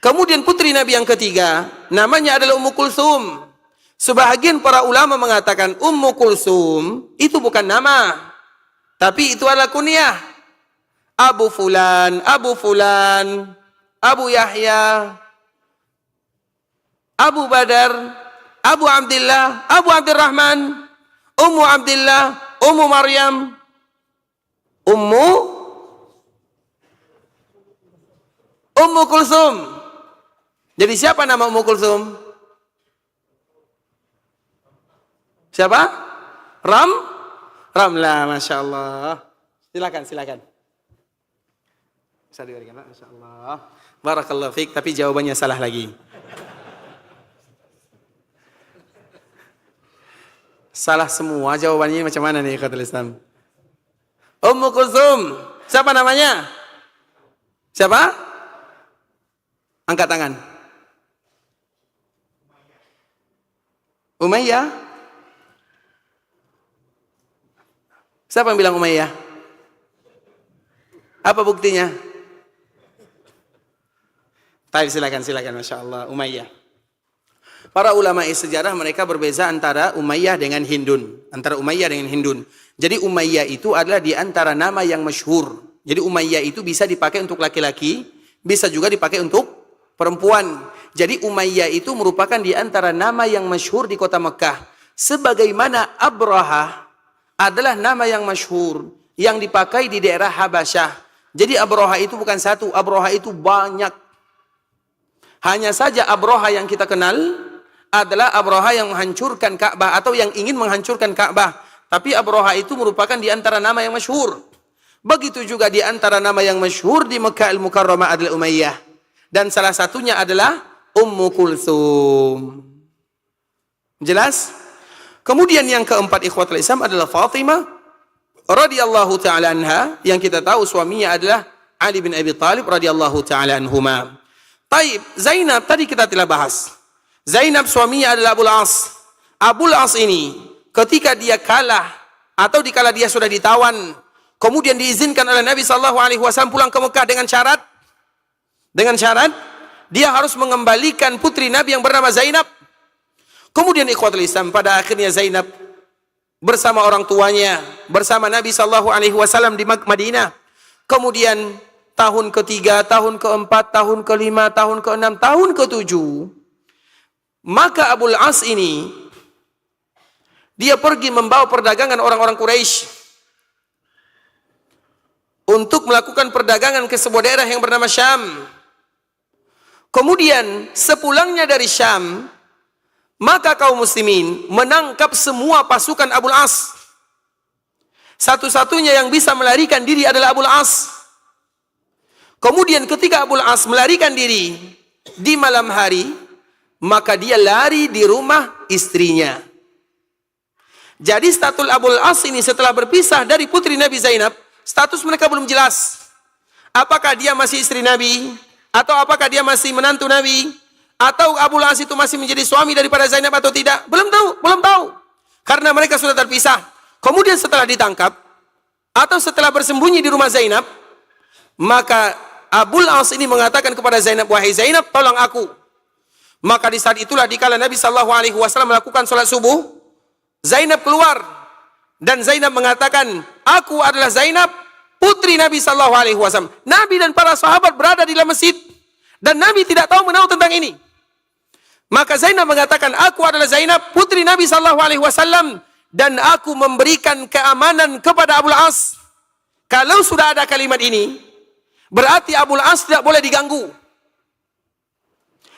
Kemudian putri Nabi yang ketiga namanya adalah Ummu Kulsum. Sebahagian para ulama mengatakan Ummu Kulsum itu bukan nama, tapi itu adalah kunyah. Abu Fulan, Abu Fulan, Abu Yahya, Abu Badar, Abu Abdullah, Abu Abdurrahman, Ummu Abdullah, Ummu Maryam, Ummu Kulsum. Jadi siapa nama Ummu Kulsum? Siapa? Ramlah, Masya Allah. Silakan. Bisa diberikan, Masya Allah. Barakallahu fiik, tapi jawabannya salah lagi. Salah semua jawabannya, macam mana nih ikhwatul Islam? Ummu Kulsum. Siapa namanya? Siapa? Angkat tangan. Umayyah? Siapa yang bilang Umayyah? Apa buktinya? Baik, silakan, Masya Allah. Umayyah. Para ulama sejarah mereka berbeza antara Umayyah dengan Hindun. Jadi Umayyah itu adalah di antara nama yang masyhur. Jadi Umayyah itu bisa dipakai untuk laki-laki, bisa juga dipakai untuk perempuan. Jadi Umayyah itu merupakan di antara nama yang masyhur di kota Mekah. Sebagaimana Abraha adalah nama yang masyhur yang dipakai di daerah Habasyah. Jadi Abraha itu bukan satu, Abraha itu banyak. Hanya saja Abraha yang kita kenal adalah Abraha yang menghancurkan Ka'bah atau yang ingin menghancurkan Ka'bah. Tapi Abraha itu merupakan di antara nama yang masyhur. Begitu juga di antara nama yang masyhur di Makkah Al-Mukarramah adalah Umayyah. Dan salah satunya adalah Ummu Kulsum. Jelas? Kemudian yang keempat ikhwatul Islam adalah Fatimah radhiyallahu taala anha, yang kita tahu suaminya adalah Ali bin Abi Thalib radhiyallahu taala anhuma. Taib, Zainab tadi kita telah bahas. Zainab suaminya adalah Abul As. Abul As ini ketika dia kalah atau dikala dia sudah ditawan, kemudian diizinkan oleh Nabi SAW pulang ke Mekah dengan syarat dia harus mengembalikan putri Nabi yang bernama Zainab. Kemudian ikhwatul Islam, pada akhirnya Zainab bersama orang tuanya, bersama Nabi SAW di Madinah. Kemudian tahun ketiga, tahun keempat, tahun kelima, tahun keenam, tahun ketujuh, maka Abul As ini dia pergi membawa perdagangan orang-orang Quraisy untuk melakukan perdagangan ke sebuah daerah yang bernama Syam. Kemudian sepulangnya dari Syam, maka kaum muslimin menangkap semua pasukan Abul As. Satu-satunya yang bisa melarikan diri adalah Abul As. Kemudian ketika Abul As melarikan diri di malam hari, maka dia lari di rumah istrinya. Jadi status Abul As ini setelah berpisah dari putri Nabi Zainab, status mereka belum jelas. Apakah dia masih istri Nabi? Atau apakah dia masih menantu Nabi? Atau Abul As itu masih menjadi suami daripada Zainab atau tidak? Belum tahu. Karena mereka sudah terpisah. Kemudian setelah ditangkap, atau setelah bersembunyi di rumah Zainab, maka Abul As ini mengatakan kepada Zainab, wahai Zainab, tolong aku. Maka di saat itulah dikala Nabi SAW melakukan sholat subuh, Zainab keluar. Dan Zainab mengatakan, aku adalah Zainab, putri Nabi SAW. Nabi dan para sahabat berada di dalam masjid. Dan Nabi tidak tahu menahu tentang ini. Maka Zainab mengatakan, aku adalah Zainab, putri Nabi SAW. Dan aku memberikan keamanan kepada Abul As. Kalau sudah ada kalimat ini, berarti Abul As tidak boleh diganggu.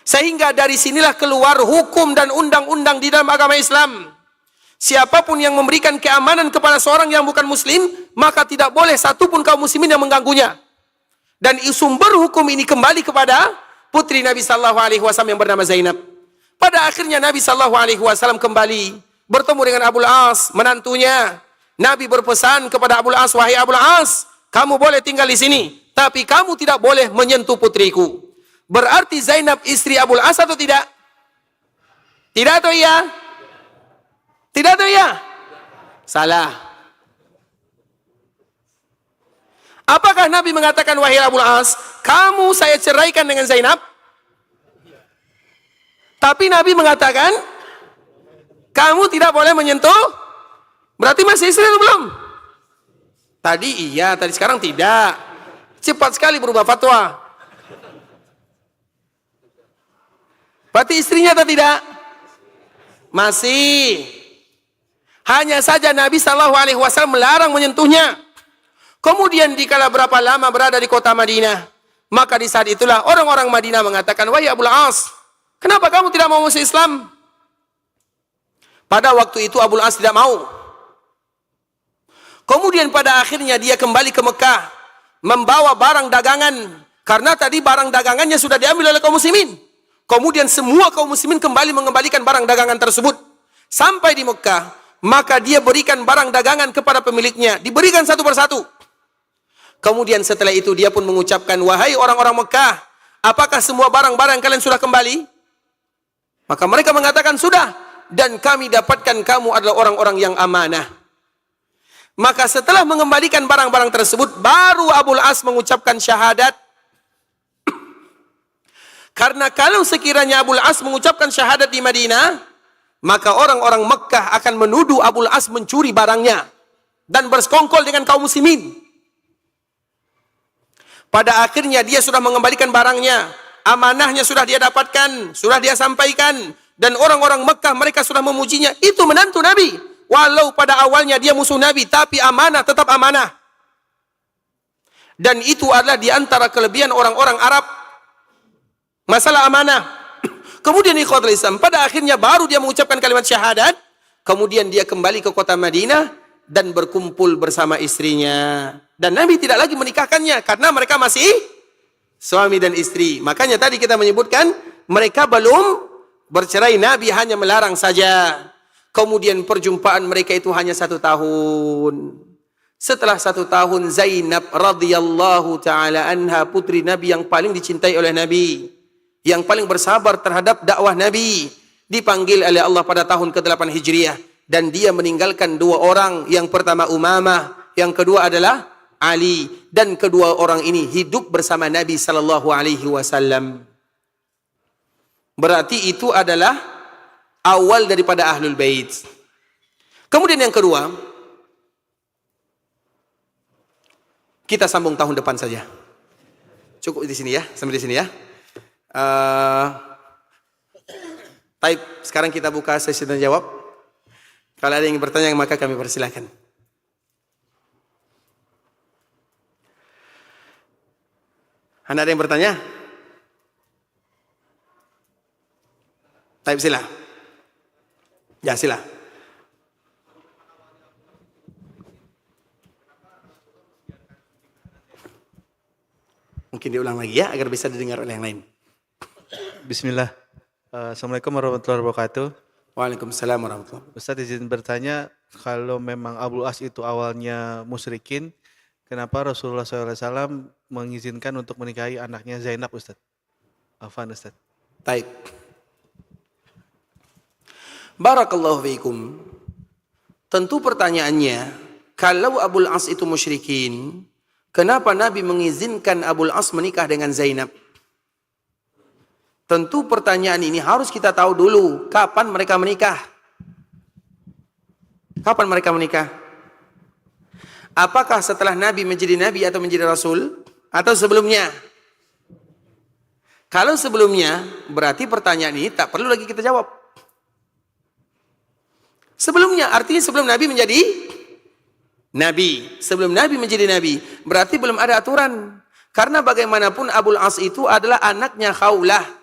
Sehingga dari sinilah keluar hukum dan undang-undang di dalam agama Islam. Siapapun yang memberikan keamanan kepada seorang yang bukan muslim, maka tidak boleh satupun kaum muslimin yang mengganggunya. Dan sumber hukum ini kembali kepada putri Nabi SAW yang bernama Zainab. Pada akhirnya Nabi SAW kembali bertemu dengan Abul As, menantunya. Nabi berpesan kepada Abul As, wahai Abul As, kamu boleh tinggal di sini, tapi kamu tidak boleh menyentuh putriku. Berarti Zainab istri Abul As atau tidak? Tidak atau iya? Tidak atau iya? Salah. Apakah Nabi mengatakan, wahai Abul As, kamu saya ceraikan dengan Zainab? Tapi Nabi mengatakan, kamu tidak boleh menyentuh. Berarti masih istri atau belum? Tadi iya, tadi sekarang tidak. Cepat sekali berubah fatwa. Berarti istrinya atau tidak? Masih. Hanya saja Nabi SAW melarang menyentuhnya. Kemudian dikala berapa lama berada di kota Madinah, Maka di saat itulah orang-orang Madinah mengatakan, wahai Abul As, kenapa kamu tidak mau masuk Islam? Pada waktu itu Abul As tidak mau. Kemudian pada akhirnya dia kembali ke Mekah, membawa barang dagangan, karena tadi barang dagangannya sudah diambil oleh kaum muslimin. Kemudian semua kaum muslimin kembali mengembalikan barang dagangan tersebut. Sampai di Mekah, maka dia berikan barang dagangan kepada pemiliknya, diberikan satu persatu. Kemudian setelah itu dia pun mengucapkan, wahai orang-orang Mekah, apakah semua barang-barang kalian sudah kembali? Maka mereka mengatakan, sudah, dan kami dapatkan kamu adalah orang-orang yang amanah. Maka setelah mengembalikan barang-barang tersebut, baru Abul As mengucapkan syahadat. Karena kalau sekiranya Abul As mengucapkan syahadat di Madinah, maka orang-orang Mekah akan menuduh Abul As mencuri barangnya dan bersekongkol dengan kaum muslimin. Pada akhirnya dia sudah mengembalikan barangnya, amanahnya sudah dia dapatkan, sudah dia sampaikan, dan orang-orang Mekah mereka sudah memujinya. Itu menantu Nabi. Walau pada awalnya dia musuh Nabi, tapi amanah tetap amanah. Dan itu adalah di antara kelebihan orang-orang Arab, masalah amanah. Kemudian ikhwatul Islam, pada akhirnya baru dia mengucapkan kalimat syahadat. Kemudian dia kembali ke kota Madinah dan berkumpul bersama istrinya. Dan Nabi tidak lagi menikahkannya karena mereka masih suami dan istri. Makanya tadi kita menyebutkan mereka belum bercerai, Nabi hanya melarang saja. Kemudian perjumpaan mereka itu hanya 1 tahun. Setelah 1 tahun, Zainab radhiyallahu ta'ala anha, putri Nabi yang paling dicintai oleh Nabi, yang paling bersabar terhadap dakwah Nabi, dipanggil oleh Allah pada tahun ke-8 Hijriah. Dan dia meninggalkan 2 orang. Yang pertama Umamah, yang kedua adalah Ali. Dan kedua orang ini hidup bersama Nabi sallallahu alaihi wasallam. Berarti itu adalah awal daripada Ahlul Bait. Kemudian yang kedua, kita sambung tahun depan saja. Cukup di sini ya, sampai di sini ya. Baik, sekarang kita buka sesi dan jawab. Kalau ada yang bertanya maka kami persilahkan. Ada yang bertanya? Baik, sila. Ya, sila. Mungkin diulang lagi ya, agar bisa didengar oleh yang lain. Bismillah. Assalamualaikum warahmatullahi wabarakatuh. Waalaikumsalam warahmatullahi wabarakatuh. Ustaz izin bertanya, kalau memang Abul As itu awalnya musyrikin, kenapa Rasulullah SAW mengizinkan untuk menikahi anaknya Zainab, Ustaz? Afan, Ustaz. Baik. Barakallahu fiikum. Tentu pertanyaannya, kalau Abul As itu musyrikin, kenapa Nabi mengizinkan Abul As menikah dengan Zainab? Tentu pertanyaan ini harus kita tahu dulu, kapan mereka menikah? Kapan mereka menikah? Apakah setelah Nabi menjadi Nabi atau menjadi Rasul? Atau sebelumnya? Kalau sebelumnya, berarti pertanyaan ini tak perlu lagi kita jawab. Sebelumnya, artinya sebelum Nabi menjadi Nabi. Sebelum Nabi menjadi Nabi, berarti belum ada aturan. Karena bagaimanapun Abul As itu adalah anaknya Khawlah.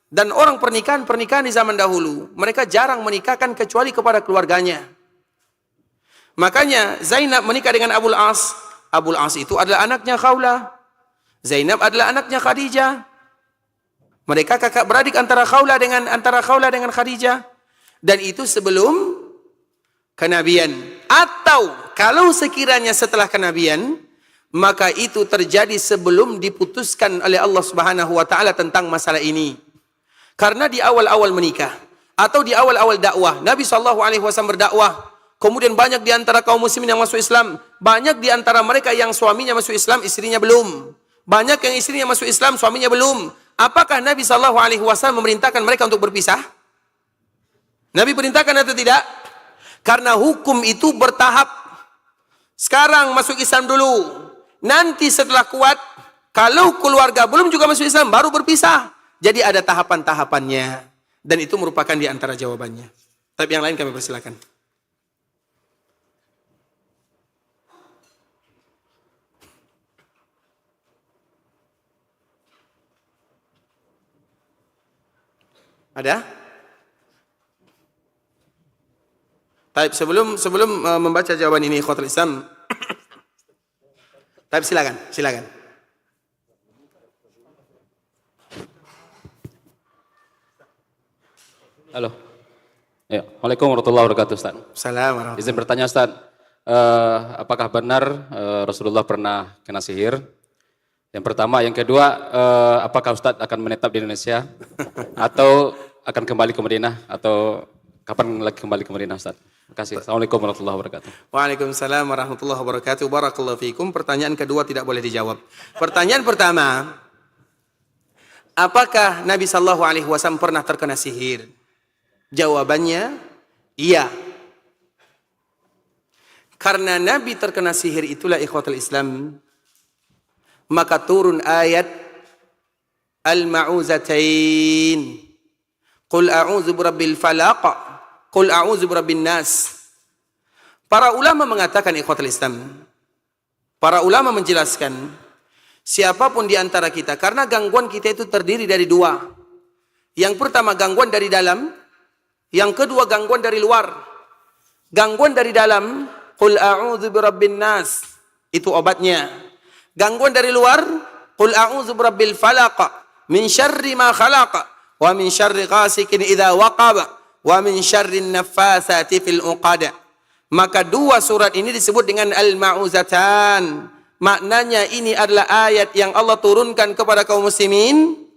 Dan orang pernikahan di zaman dahulu, mereka jarang menikahkan kecuali kepada keluarganya. Makanya Zainab menikah dengan Abul As. Abul As itu adalah anaknya Khawlah. Zainab adalah anaknya Khadijah. Mereka kakak beradik antara Khawlah dengan Khadijah. Dan itu sebelum kenabian. Atau kalau sekiranya setelah kenabian, maka itu terjadi sebelum diputuskan oleh Allah Subhanahu wa taala tentang masalah ini. Karena di awal-awal menikah atau di awal-awal dakwah, Nabi SAW berdakwah. Kemudian banyak di antara kaum muslimin yang masuk Islam, banyak di antara mereka yang suaminya masuk Islam, istrinya belum. Banyak yang istrinya masuk Islam, suaminya belum. Apakah Nabi SAW memerintahkan mereka untuk berpisah? Nabi perintahkan atau tidak? Karena hukum itu bertahap. Sekarang masuk Islam dulu. Nanti setelah kuat, kalau keluarga belum juga masuk Islam, baru berpisah. Jadi ada tahapan-tahapannya. Dan itu merupakan di antara jawabannya. Tapi yang lain kami persilakan. Ada? Baik, sebelum membaca jawaban ini ikhwatul Islam. Baik, silakan. Halo. Ya, Waalaikumsalam warahmatullahi wabarakatuh, Ustaz. Assalamualaikum. Izin bertanya, Ustaz. Apakah benar Rasulullah pernah kena sihir? Yang pertama, yang kedua, apakah Ustaz akan menetap di Indonesia atau akan kembali ke Madinah atau kapan lagi kembali ke Madinah, Ustaz? Terima kasih. Assalamualaikum warahmatullahi wabarakatuh. Waalaikumsalam warahmatullahi wabarakatuh. Barakallahu fiikum. Pertanyaan kedua tidak boleh dijawab. Pertanyaan pertama, apakah Nabi sallallahu alaihi wasallam pernah terkena sihir? Jawabannya, iya. Karena Nabi terkena sihir itulah ikhwatul Islam, maka turun ayat Al-Ma'uzatain. Qul a'udzu birabbil falaq. Qul a'udzu birabbin nas. Para ulama mengatakan ikhwatul Islam, para ulama menjelaskan, siapapun di antara kita, karena gangguan kita itu terdiri dari dua. Yang pertama gangguan dari dalam, yang kedua gangguan dari luar. Gangguan dari dalam, qul a'udzu birabbin nas, itu obatnya. Gangguan dari luar, qul a'udzu birabbil falaq, min syarri ma khalaq, wa min syarri ghasikin idza waqab, wa min syarrin naffasati fil uqad. Maka dua surat ini disebut dengan Al-Ma'uzatan. Maknanya ini adalah ayat yang Allah turunkan kepada kaum muslimin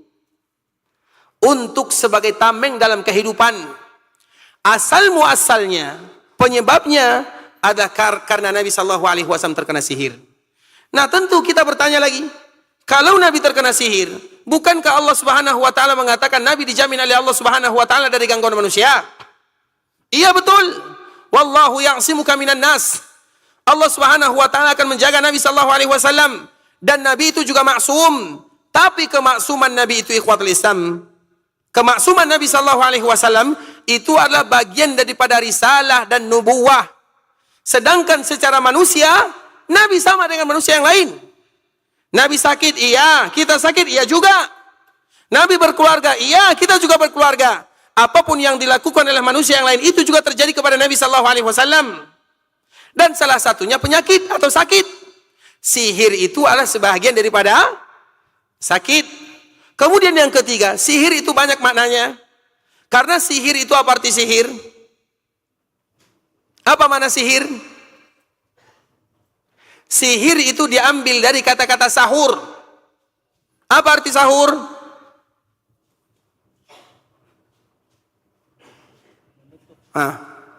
untuk sebagai tameng dalam kehidupan. Asal muasalnya, penyebabnya adalah karena Nabi sallallahu alaihi wasallam terkena sihir. Nah, tentu kita bertanya lagi, kalau Nabi terkena sihir, bukankah Allah Subhanahu wa taala mengatakan Nabi dijamin oleh Allah Subhanahu wa taala dari gangguan manusia? Iya, betul. Wallahu ya'simuka minan nas. Allah Subhanahu wa taala akan menjaga Nabi sallallahu alaihi wasallam, dan Nabi itu juga maksum. Tapi kemaksuman Nabi itu ikhwatul Islam, kemaksuman Nabi sallallahu alaihi wasallam itu adalah bagian daripada risalah dan nubuwah. Sedangkan secara manusia, Nabi sama dengan manusia yang lain. Nabi sakit, iya. Kita sakit, iya juga. Nabi berkeluarga, iya. Kita juga berkeluarga. Apapun yang dilakukan oleh manusia yang lain itu juga terjadi kepada Nabi sallallahu alaihi wasallam. Dan salah satunya penyakit atau sakit. Sihir itu adalah sebahagian daripada sakit. Kemudian yang ketiga, sihir itu banyak maknanya. Karena sihir itu apa arti sihir? Apa makna sihir? Sihir itu diambil dari kata-kata sahur. Apa arti sahur?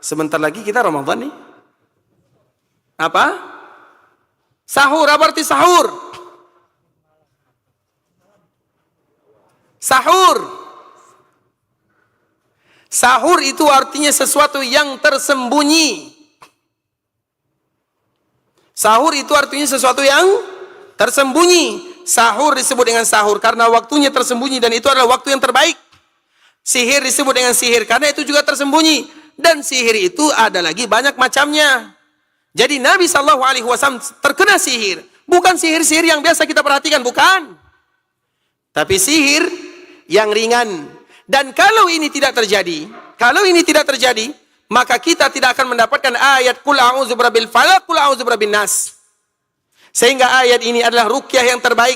Sebentar lagi kita Ramadan nih. Apa? Sahur, apa arti sahur? Sahur. Sahur itu artinya sesuatu yang tersembunyi. Sahur itu artinya sesuatu yang tersembunyi. Sahur disebut dengan sahur karena waktunya tersembunyi dan itu adalah waktu yang terbaik. Sihir disebut dengan sihir karena itu juga tersembunyi. Dan sihir itu ada lagi banyak macamnya. Jadi Nabi SAW terkena sihir. Bukan sihir-sihir yang biasa kita perhatikan, bukan. Tapi sihir yang ringan. Dan kalau ini tidak terjadi, maka kita tidak akan mendapatkan ayat Qul a'udzu birabbil falaq, Qul a'udzu birabbin nas. Sehingga ayat ini adalah ruqyah yang terbaik.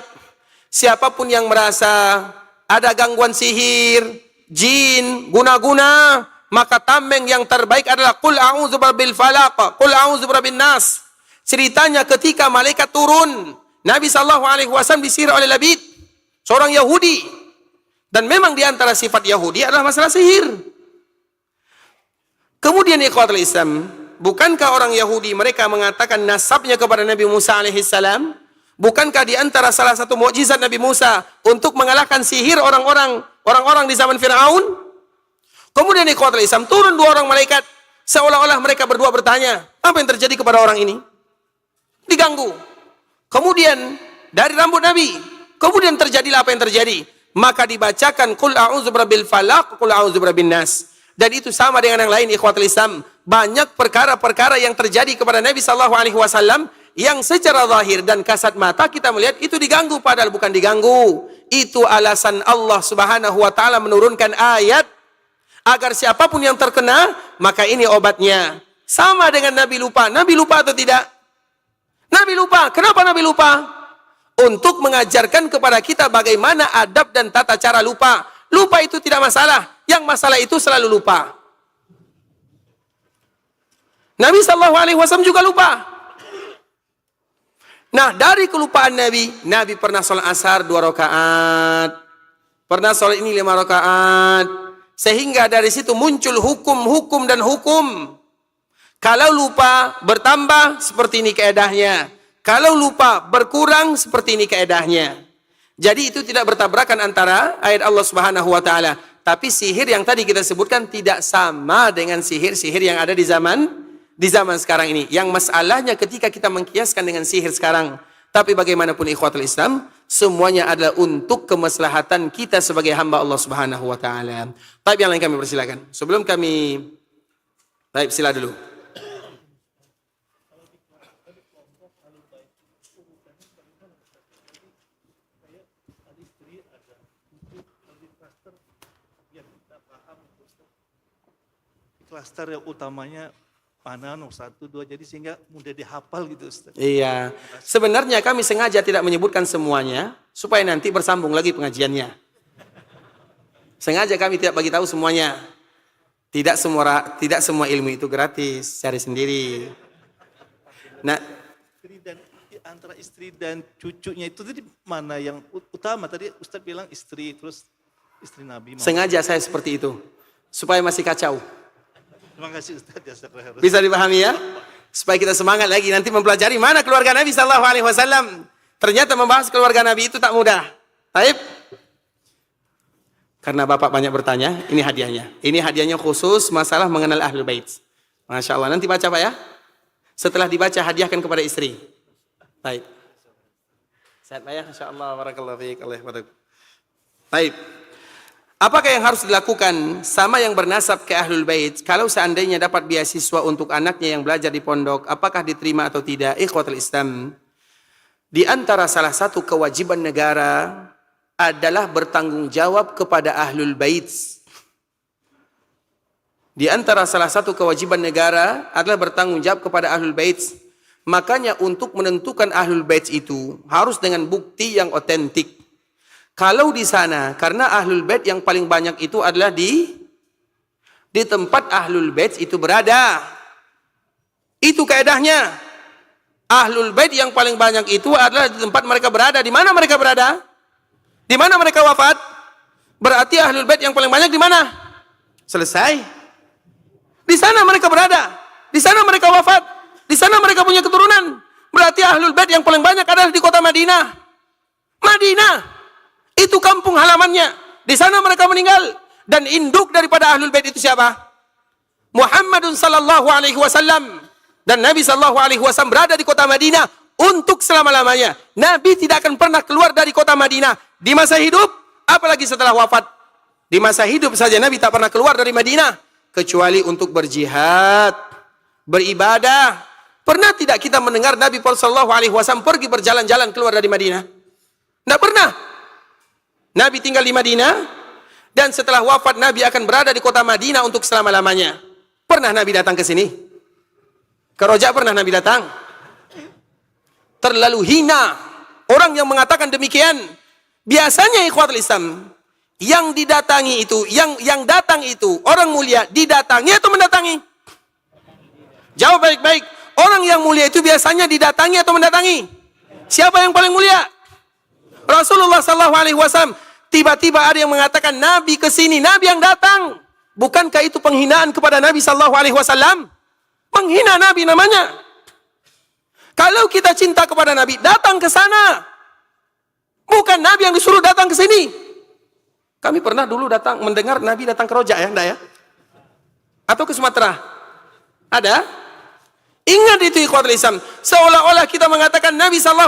Siapapun yang merasa ada gangguan sihir, jin, guna-guna, maka tameng yang terbaik adalah Qul a'udzu birabbil falaq, Qul a'udzu birabbin nas. Ceritanya ketika malaikat turun, Nabi sallallahu alaihi wasallam disihir oleh Labid, seorang Yahudi. Dan memang di antara sifat Yahudi adalah masalah sihir. Kemudian ikhwatul Islam, bukankah orang Yahudi mereka mengatakan nasabnya kepada Nabi Musa alaihissalam? Bukankah di antara salah satu mukjizat Nabi Musa untuk mengalahkan sihir orang-orang di zaman Firaun? Kemudian ikhwatul Islam, turun dua orang malaikat, seolah-olah mereka berdua bertanya, apa yang terjadi kepada orang ini? Diganggu. Kemudian dari rambut Nabi, kemudian terjadilah apa yang terjadi. Maka dibacakan Qul a'udzu birabbil falaq, Qul a'udzu birabbin nas. Dan itu sama dengan yang lain ikhwatul Islam. Banyak perkara-perkara yang terjadi kepada Nabi sallallahu alaihi wasallam yang secara zahir dan kasat mata kita melihat itu diganggu, padahal bukan diganggu. Itu alasan Allah Subhanahu wa taala menurunkan ayat agar siapapun yang terkena, maka ini obatnya. Sama dengan Nabi lupa. Nabi lupa atau tidak? Nabi lupa. Kenapa Nabi lupa? Untuk mengajarkan kepada kita bagaimana adab dan tata cara lupa. Lupa itu tidak masalah. Yang masalah itu selalu lupa. Nabi SAW juga lupa. Nah, dari kelupaan Nabi pernah sholat asar 2 rakaat. Pernah sholat ini 5 rakaat. Sehingga dari situ muncul hukum dan hukum. Kalau lupa bertambah, seperti ini kaedahnya. Kalau lupa berkurang, seperti ini kaedahnya. Jadi itu tidak bertabrakan antara ayat Allah Subhanahu wa taala. Tapi sihir yang tadi kita sebutkan tidak sama dengan sihir-sihir yang ada di zaman sekarang ini. Yang masalahnya ketika kita mengkiaskan dengan sihir sekarang. Tapi bagaimanapun ikhwatul Islam, semuanya adalah untuk kemaslahatan kita sebagai hamba Allah Subhanahu wa taala. Tapi yang lain kami persilakan. Sebelum kami sila dulu. Klaster yang utamanya mana nomor 1, 2, jadi sehingga mudah dihafal gitu Ustaz. Iya, sebenarnya kami sengaja tidak menyebutkan semuanya supaya nanti bersambung lagi pengajiannya. Sengaja kami tidak bagi tahu semuanya. Tidak semua ilmu itu gratis, cari sendiri. Nah, Antara istri dan cucunya itu tadi mana yang utama? Tadi Ustaz bilang istri, terus istri Nabi. Sengaja saya seperti itu supaya masih kacau. Terima kasih Ustaz. Bisa dipahami ya? Supaya kita semangat lagi nanti mempelajari mana keluarga Nabi SAW. Ternyata membahas keluarga Nabi itu tak mudah. Baik. Karena Bapak banyak bertanya, ini hadiahnya. Ini hadiahnya khusus masalah mengenal Ahlul Bait. Masya Allah. Nanti baca Pak ya. Setelah dibaca hadiahkan kepada istri. Baik. Sehat Pak ya? Masya Allah. Barakallahu fiik. Baik. Apakah yang harus dilakukan sama yang bernasab ke Ahlul Bait kalau seandainya dapat beasiswa untuk anaknya yang belajar di pondok, apakah diterima atau tidak? Ikhwatul Islam, di antara salah satu kewajiban negara adalah bertanggung jawab kepada Ahlul Bait. Di antara salah satu kewajiban negara adalah bertanggung jawab kepada Ahlul Bait. Makanya untuk menentukan Ahlul Bait itu harus dengan bukti yang otentik. Kalau di sana, karena Ahlul Bait yang paling banyak itu adalah di tempat Ahlul Bait itu berada. Itu kaedahnya. Ahlul Bait yang paling banyak itu adalah di tempat mereka berada. Di mana mereka berada? Di mana mereka wafat? Berarti Ahlul Bait yang paling banyak di mana? Selesai. Di sana mereka berada. Di sana mereka wafat. Di sana mereka punya keturunan. Berarti Ahlul Bait yang paling banyak adalah di kota Madinah. Madinah. Itu kampung halamannya. Di sana mereka meninggal. Dan induk daripada Ahlul Bait itu siapa? Muhammadun sallallahu alaihi wasallam. Dan Nabi sallallahu alaihi wasallam berada di kota Madinah untuk selama-lamanya. Nabi tidak akan pernah keluar dari kota Madinah. Di masa hidup, apalagi setelah wafat. Di masa hidup saja Nabi tak pernah keluar dari Madinah. Kecuali untuk berjihad, beribadah. Pernah tidak kita mendengar Nabi sallallahu alaihi wasallam pergi berjalan-jalan keluar dari Madinah? Tidak pernah. Nabi tinggal di Madinah, dan setelah wafat Nabi akan berada di kota Madinah untuk selama-lamanya. Pernah Nabi datang ke sini? Ke Roja pernah Nabi datang? Terlalu hina orang yang mengatakan demikian. Biasanya ikhwatul Islam, yang didatangi itu, yang datang itu, orang mulia didatangi atau mendatangi? Jawab baik-baik. Orang yang mulia itu biasanya didatangi atau mendatangi? Siapa yang paling mulia? Rasulullah SAW. Tiba-tiba ada yang mengatakan Nabi ke sini, Nabi yang datang. Bukankah itu penghinaan kepada Nabi SAW? Menghina Nabi namanya. Kalau kita cinta kepada Nabi, datang ke sana. Bukan Nabi yang disuruh datang ke sini. Kami pernah dulu datang mendengar Nabi datang ke Roja ya, enggak ya? Atau ke Sumatera? Ada? Ingat itu ikhwatul Islam. Seolah-olah kita mengatakan Nabi SAW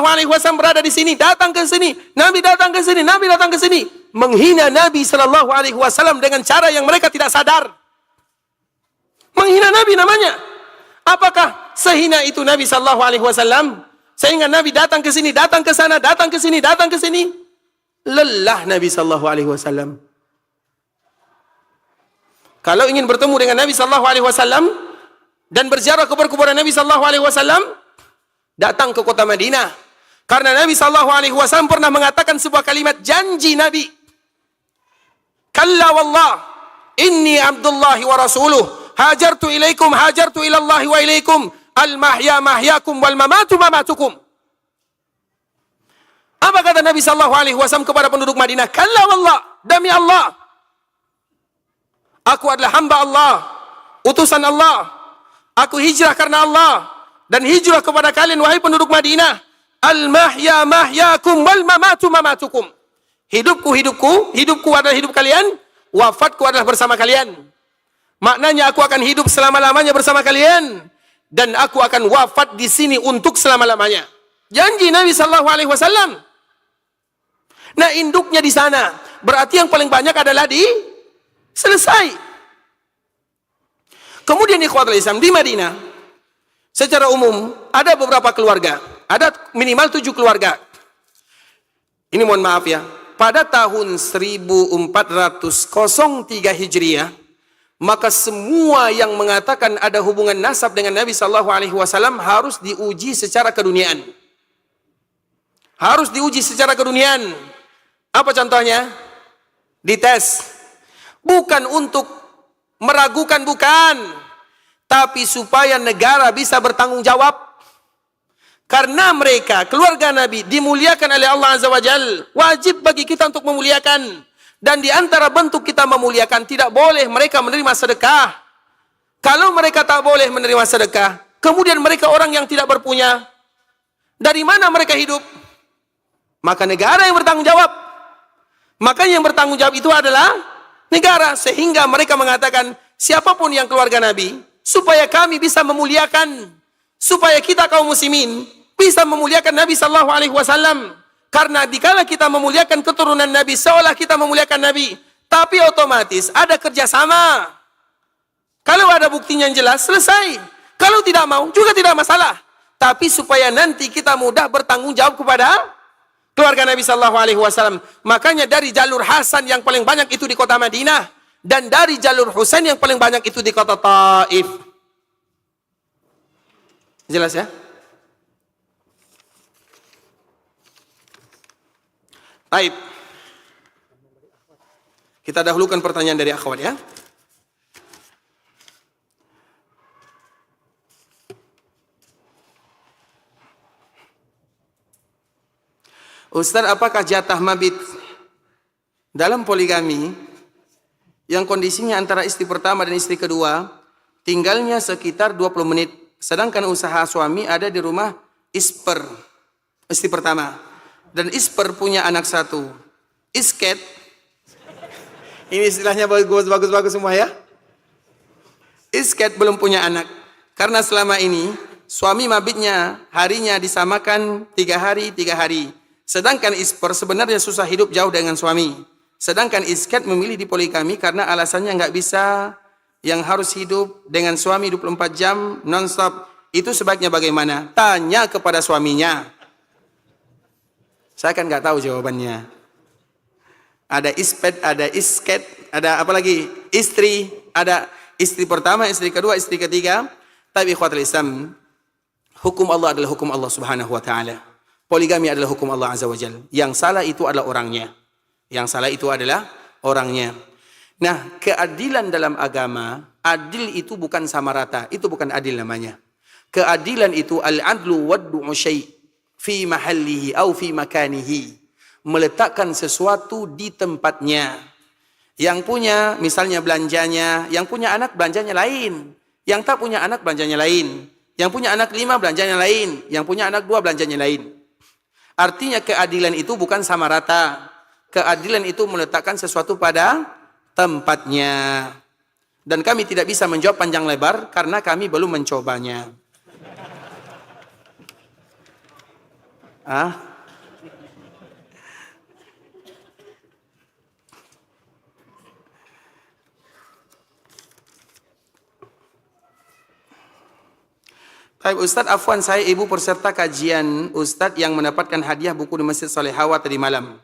berada di sini, datang ke sini, Nabi datang ke sini, Nabi datang ke sini. Menghina Nabi SAW dengan cara yang mereka tidak sadar. Menghina Nabi namanya. Apakah sehina itu Nabi SAW? Sehingga Nabi datang ke sini, datang ke sana, datang ke sini, datang ke sini. Lelah Nabi SAW. Kalau ingin bertemu dengan Nabi sallallahu alaihi wasallam dan berziarah kuburan Nabi sallallahu alaihi wasallam, datang ke kota Madinah. Karena Nabi sallallahu alaihi wasallam pernah mengatakan sebuah kalimat janji Nabi. Kalla wallah, inni Abdullahi wa rasuluh, hajartu ilaikum, hajartu ilallahi wa ilaikum, al-mahya mahyakum wal mamatu mamatukum. Apa kata Nabi sallallahu alaihi wasallam kepada penduduk Madinah? Kalla wallah, demi Allah, aku adalah hamba Allah, utusan Allah. Aku hijrah karena Allah dan hijrah kepada kalian wahai penduduk Madinah. Al-mahya mahyakum wal mamatu mamatukum. Hidupku hidupku, hidupku adalah hidup kalian, wafatku adalah bersama kalian. Maknanya aku akan hidup selama-lamanya bersama kalian dan aku akan wafat di sini untuk selama-lamanya. Janji Nabi sallallahu alaihi wasallam. Nah, induknya di sana. Berarti yang paling banyak adalah di selesai. Kemudian ikhwatul Islam di Madinah secara umum ada beberapa keluarga. Ada minimal 7 keluarga. Ini mohon maaf ya. Pada tahun 1403 Hijriah, maka semua yang mengatakan ada hubungan nasab dengan Nabi sallallahu alaihi wasallam harus diuji secara keduniaan. Harus diuji secara keduniaan. Apa contohnya? Dites. Bukan untuk meragukan, bukan. Tapi supaya negara bisa bertanggung jawab. Karena mereka, keluarga Nabi, dimuliakan oleh Allah Azza wa Jal. Wajib bagi kita untuk memuliakan. Dan di antara bentuk kita memuliakan, tidak boleh mereka menerima sedekah. Kalau mereka tak boleh menerima sedekah, kemudian mereka orang yang tidak berpunya, dari mana mereka hidup? Maka negara yang bertanggung jawab. Maka yang bertanggung jawab itu adalah negara. Sehingga mereka mengatakan, siapapun yang keluarga Nabi, supaya kami bisa memuliakan, supaya kita kaum muslimin bisa memuliakan Nabi sallallahu alaihi wasallam. Karena dikala kita memuliakan keturunan Nabi, seolah kita memuliakan Nabi. Tapi otomatis ada kerjasama. Kalau ada buktinya yang jelas, selesai. Kalau tidak mau, juga tidak masalah. Tapi supaya nanti kita mudah bertanggung jawab kepada keluarga Nabi sallallahu alaihi wasallam. Makanya dari jalur Hasan yang paling banyak itu di kota Madinah, dan dari jalur Husain yang paling banyak itu di kota Taif. Jelas ya? Baik. Kita dahulukan pertanyaan dari akhwat ya. Ustaz, apakah jatah mabit dalam poligami yang kondisinya antara istri pertama dan istri kedua tinggalnya sekitar 20 menit, sedangkan usaha suami ada di rumah isper, istri pertama, dan isper punya anak 1. Isket, ini istilahnya bagus semua ya. Isket belum punya anak, karena selama ini suami mabitnya harinya disamakan 3 hari 3 hari. Sedangkan isper sebenarnya susah hidup jauh dengan suami. Sedangkan isket memilih di poligami karena alasannya nggak bisa yang harus hidup dengan suami 24 jam non-stop. Itu sebabnya bagaimana? Tanya kepada suaminya. Saya kan nggak tahu jawabannya. Ada ispet, ada isket, ada apa lagi? Istri, ada istri pertama, istri kedua, istri ketiga. Tapi ikhwatul Islam, hukum Allah adalah hukum Allah Subhanahu wa taala. Poligami adalah hukum Allah Azza wa Jalla. Yang salah itu adalah orangnya. Yang salah itu adalah orangnya. Nah, keadilan dalam agama, adil itu bukan sama rata. Itu bukan adil namanya. Keadilan itu al-adlu waddu'u syai' fi mahallihi au fi makanihi. Meletakkan sesuatu di tempatnya. Yang punya misalnya belanjanya, yang punya anak belanjanya lain. Yang tak punya anak belanjanya lain. Yang punya anak 5 belanjanya lain. Yang punya anak 2 belanjanya lain. Artinya keadilan itu bukan sama rata. Keadilan itu meletakkan sesuatu pada tempatnya. Dan kami tidak bisa menjawab panjang lebar karena kami belum mencobanya. Baik Ustadz, afwan saya ibu peserta kajian Ustadz yang mendapatkan hadiah buku di Masjid Solehawa tadi malam.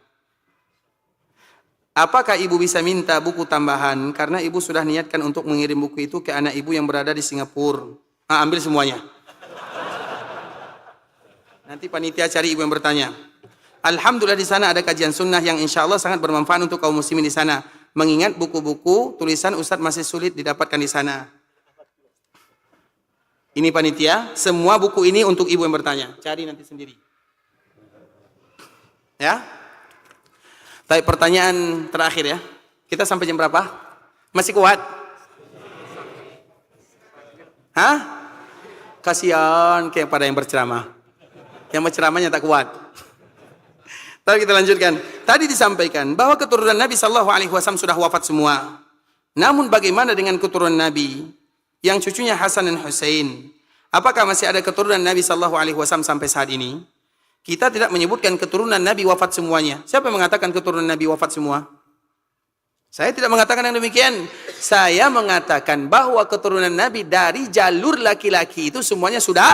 Apakah ibu bisa minta buku tambahan? Karena ibu sudah niatkan untuk mengirim buku itu ke anak ibu yang berada di Singapura. Ambil semuanya. Nanti panitia cari ibu yang bertanya. Alhamdulillah di sana ada kajian sunnah yang insya Allah sangat bermanfaat untuk kaum muslimin di sana. Mengingat buku-buku tulisan Ustadz masih sulit didapatkan di sana. Ini panitia, semua buku ini untuk ibu yang bertanya. Cari nanti sendiri. Ya. Tapi pertanyaan terakhir ya. Kita sampai jam berapa? Masih kuat? Hah? Kasihan kayak pada yang berceramah. Yang berceramahnya tak kuat. Tapi kita lanjutkan. Tadi disampaikan bahwa keturunan Nabi Sallallahu Alaihi Wasallam sudah wafat semua. Namun bagaimana dengan keturunan Nabi yang cucunya Hasan dan Husain? Apakah masih ada keturunan Nabi Sallallahu Alaihi Wasallam sampai saat ini? Kita tidak menyebutkan keturunan Nabi wafat semuanya. Siapa yang mengatakan keturunan Nabi wafat semua? Saya tidak mengatakan yang demikian. Saya mengatakan bahwa keturunan Nabi dari jalur laki-laki itu semuanya sudah.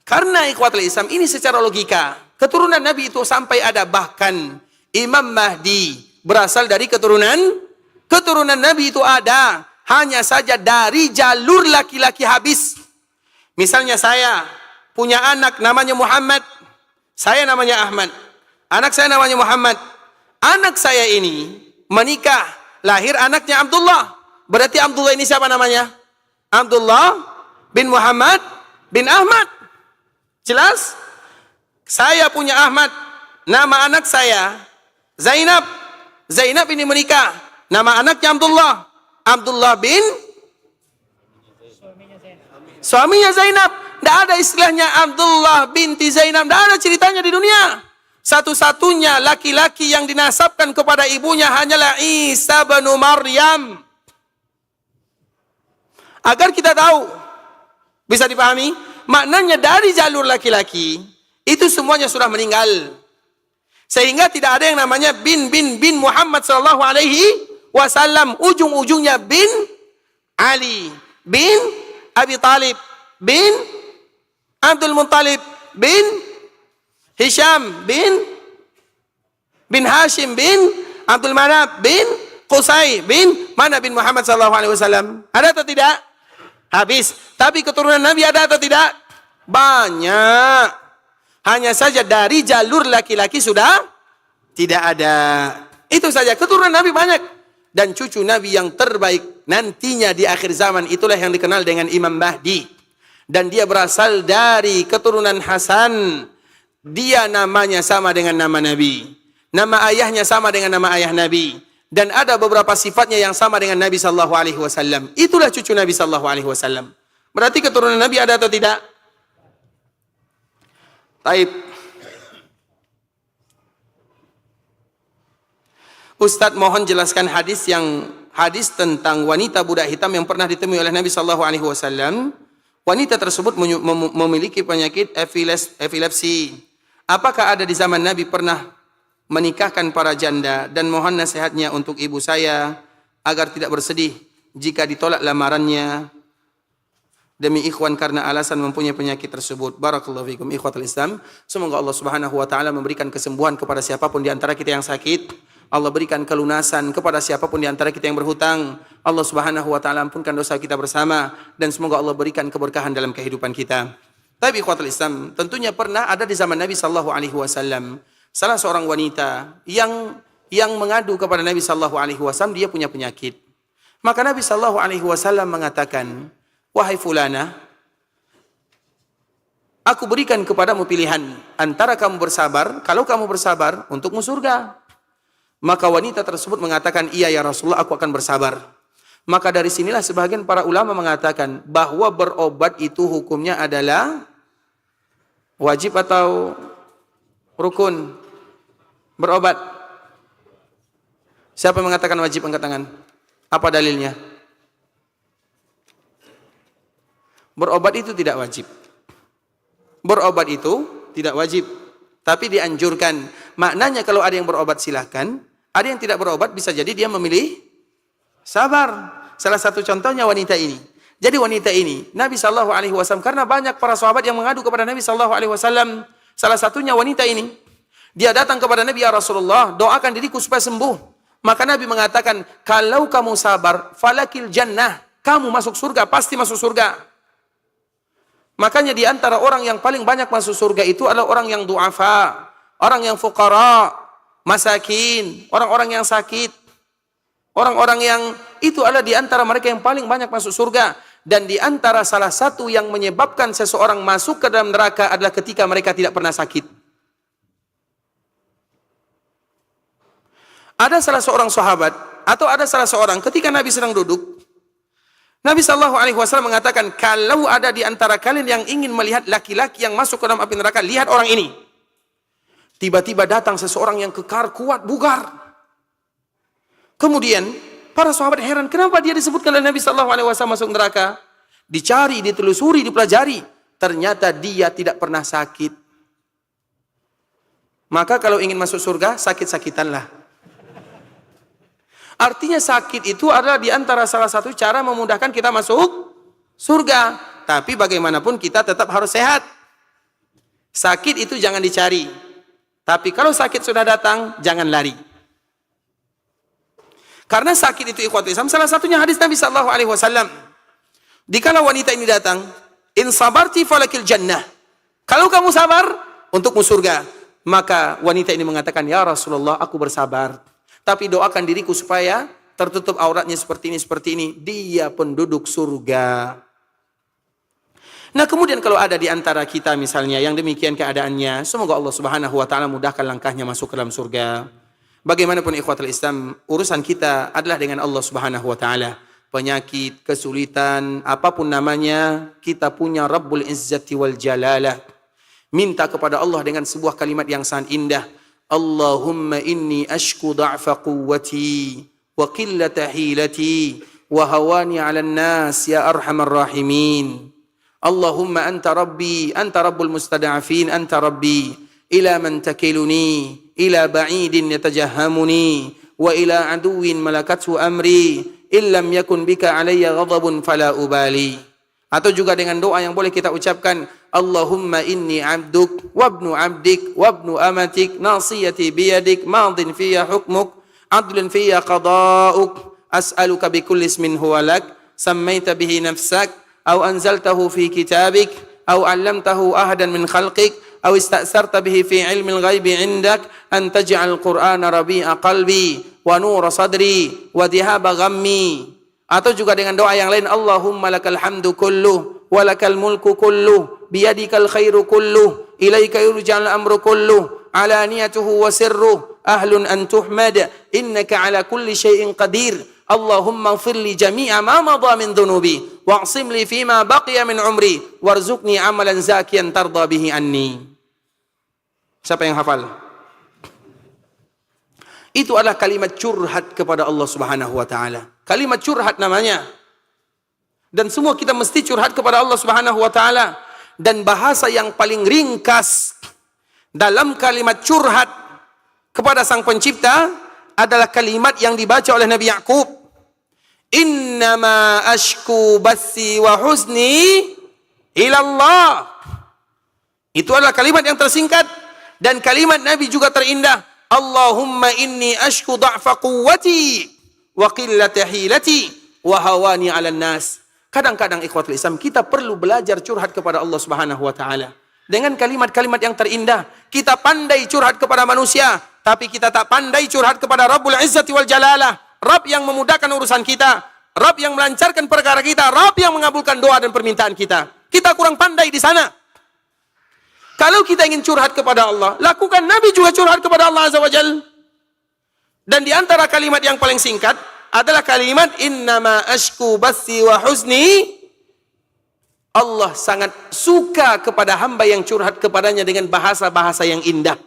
Karena ikhwatul Islam ini secara logika. Keturunan Nabi itu sampai ada bahkan Imam Mahdi berasal dari keturunan Nabi itu ada. Hanya saja dari jalur laki-laki habis. Misalnya saya punya anak namanya Muhammad. Saya namanya Ahmad. Anak saya namanya Muhammad. Anak saya ini menikah. Lahir anaknya Abdullah. Berarti Abdullah ini siapa namanya? Abdullah bin Muhammad bin Ahmad. Jelas? Saya punya Ahmad. Nama anak saya Zainab. Zainab ini menikah. Nama anaknya Abdullah. Abdullah bin suaminya Zainab. Tidak ada istilahnya Abdullah binti Zainab. Tidak ada ceritanya di dunia. Satu-satunya laki-laki yang dinasabkan kepada ibunya hanyalah Isa bin Maryam. Agar kita tahu, bisa dipahami, maknanya dari jalur laki-laki, itu semuanya sudah meninggal. Sehingga tidak ada yang namanya bin Muhammad sallallahu alaihi wasallam. Ujung-ujungnya bin Ali, bin Abi Talib, bin Abdul Muttalib, bin Hisham, bin Hashim, bin Abdul Manaf, bin Qusay, bin mana bin Muhammad sallallahu alaihi wasallam. Ada atau tidak? Habis. Tapi keturunan Nabi ada atau tidak? Banyak. Hanya saja dari jalur laki-laki sudah tidak ada. Itu saja. Keturunan Nabi banyak. Dan cucu Nabi yang terbaik nantinya di akhir zaman itulah yang dikenal dengan Imam Mahdi. Dan dia berasal dari keturunan Hasan. Dia namanya sama dengan nama Nabi. Nama ayahnya sama dengan nama ayah Nabi. Dan ada beberapa sifatnya yang sama dengan Nabi sallallahu alaihi wasallam. Itulah cucu Nabi sallallahu alaihi wasallam. Berarti keturunan Nabi ada atau tidak? Taib. Ustadz mohon jelaskan hadis tentang wanita budak hitam yang pernah ditemui oleh Nabi sallallahu alaihi wasallam. Wanita tersebut memiliki penyakit epilepsi. Apakah ada di zaman Nabi pernah menikahkan para janda? Dan mohon nasihatnya untuk ibu saya agar tidak bersedih jika ditolak lamarannya demi ikhwan karena alasan mempunyai penyakit tersebut. Barakallahu fikum ikhwatul Islam. Semoga Allah Subhanahu wa taala memberikan kesembuhan kepada siapapun di antara kita yang sakit. Allah berikan kelunasan kepada siapapun di antara kita yang berhutang. Allah Subhanahu wa taala ampunkan dosa kita bersama dan semoga Allah berikan keberkahan dalam kehidupan kita. Tapi ikhwatul Islam, tentunya pernah ada di zaman Nabi sallallahu alaihi wasallam salah seorang wanita yang mengadu kepada Nabi sallallahu alaihi wasallam dia punya penyakit. Maka Nabi sallallahu alaihi wasallam mengatakan, "Wahai fulana, aku berikan kepadamu pilihan antara kamu bersabar, kalau kamu bersabar untukmu surga." Maka wanita tersebut mengatakan, "Iya ya Rasulullah, aku akan bersabar." Maka dari sinilah sebagian para ulama mengatakan bahwa berobat itu hukumnya adalah wajib atau rukun. Berobat. Siapa yang mengatakan wajib, angkat tangan? Apa dalilnya? Berobat itu tidak wajib. Berobat itu tidak wajib, tapi dianjurkan. Maknanya kalau ada yang berobat silahkan, ada yang tidak berobat bisa jadi dia memilih sabar. Salah satu contohnya wanita ini. Jadi wanita ini, Nabi SAW, karena banyak para sahabat yang mengadu kepada Nabi SAW, salah satunya wanita ini. Dia datang kepada Nabi, "Ya Rasulullah, doakan diriku supaya sembuh." Maka Nabi mengatakan, kalau kamu sabar, falakil jannah, kamu masuk surga, pasti masuk surga. Makanya di antara orang yang paling banyak masuk surga itu adalah orang yang du'afa, orang yang fuqara, masakin, orang-orang yang sakit. Orang-orang yang itu adalah di antara mereka yang paling banyak masuk surga. Dan di antara salah satu yang menyebabkan seseorang masuk ke dalam neraka adalah ketika mereka tidak pernah sakit. Ada salah seorang sahabat atau ada salah seorang ketika Nabi sedang duduk, Nabi SAW mengatakan, kalau ada di antara kalian yang ingin melihat laki-laki yang masuk ke dalam api neraka, lihat orang ini. Tiba-tiba datang seseorang yang kekar, kuat, bugar. Kemudian para sahabat heran, kenapa dia disebutkan oleh Nabi SAW masuk neraka? Dicari, ditelusuri, dipelajari. Ternyata dia tidak pernah sakit. Maka kalau ingin masuk surga, sakit-sakitanlah. Artinya sakit itu adalah di antara salah satu cara memudahkan kita masuk surga. Tapi bagaimanapun kita tetap harus sehat. Sakit itu jangan dicari. Tapi kalau sakit sudah datang, jangan lari. Karena sakit itu ikhwatul Islam, salah satunya hadis Nabi SAW. Dikala wanita ini datang, in sabarti falakil jannah. Kalau kamu sabar, untukmu surga. Maka wanita ini mengatakan, ya Rasulullah, aku bersabar. Tapi doakan diriku supaya tertutup auratnya seperti ini. Dia penduduk surga. Nah kemudian kalau ada di antara kita misalnya yang demikian keadaannya, semoga Allah Subhanahu wa taala mudahkan langkahnya masuk ke dalam surga. Bagaimanapun ikhwatul Islam, urusan kita adalah dengan Allah Subhanahu wa taala. Penyakit, kesulitan, apapun namanya, kita punya Rabbul Izzati wal Jalalah. Minta kepada Allah dengan sebuah kalimat yang sangat indah. Allahumma inni ashku da'fa quwwati wa qillata hilati wa hawani 'alan nas ya arhamar rahimin. Allahumma anta rabbi, anta rabbul mustada'afin, anta rabbi. Ila man takiluni, ila ba'idin yatajahhamuni, wa ila aduwin malakathu amri, illam yakun bika alayya ghadabun fala ubali. Atau juga dengan doa yang boleh kita ucapkan, Allahumma inni abduk, wabnu abdik, wabnu amatik, nasiyati biyadik, madin fiyya hukmuk, adlun fiyya qada'uk, as'aluka bikulli ismin huwa lak, sammaita bihi nafsak, أو أنزلته في كتابك أو علمته أحدا من خلقك أو استأثرت به في علم الغيب عندك أن تجعل القرآن ربيع قلبي ونور صدري وذهاب غمي. Atau juga dengan doa yang lain, Allahumma lakal hamdu kulluh wa lakal mulku kulluh biyadikal khairu kulluh ilaika yurja'al amru kulluh alaniyatuhu wa sirruh ahlun an tuhmad innaka ala kulli syai'in qadir. Allahumma ighfirli jami'a ma madha min dhunubi wa'sim li fima baqiya min umri warzuqni amalan zakiyan tarda bihi anni. Siapa yang hafal? Itu adalah kalimat curhat kepada Allah Subhanahu wa taala. Kalimat curhat namanya. Dan semua kita mesti curhat kepada Allah Subhanahu wa taala. Dan bahasa yang paling ringkas dalam kalimat curhat kepada Sang Pencipta adalah kalimat yang dibaca oleh Nabi Ya'qub. Innama ashku bathi wa huzni ilallah. Itu adalah kalimat yang tersingkat. Dan kalimat Nabi juga terindah. Allahumma inni ashku da'fa quwwati wa qillata hilati wa hawani 'alan nas. Kadang-kadang ikhwatul Islam kita perlu belajar curhat kepada Allah Subhanahu wa taala dengan kalimat-kalimat yang terindah. Kita pandai curhat kepada manusia, tapi kita tak pandai curhat kepada Rabbul Izzati wal Jalalah. Rabb yang memudahkan urusan kita, Rabb yang melancarkan perkara kita, Rabb yang mengabulkan doa dan permintaan kita. Kita kurang pandai di sana. Kalau kita ingin curhat kepada Allah, lakukan. Nabi juga curhat kepada Allah Azza wa Jal. Dan di antara kalimat yang paling singkat adalah kalimat innama ashku bathi wa huzni. Allah sangat suka kepada hamba yang curhat kepadanya dengan bahasa-bahasa yang indah.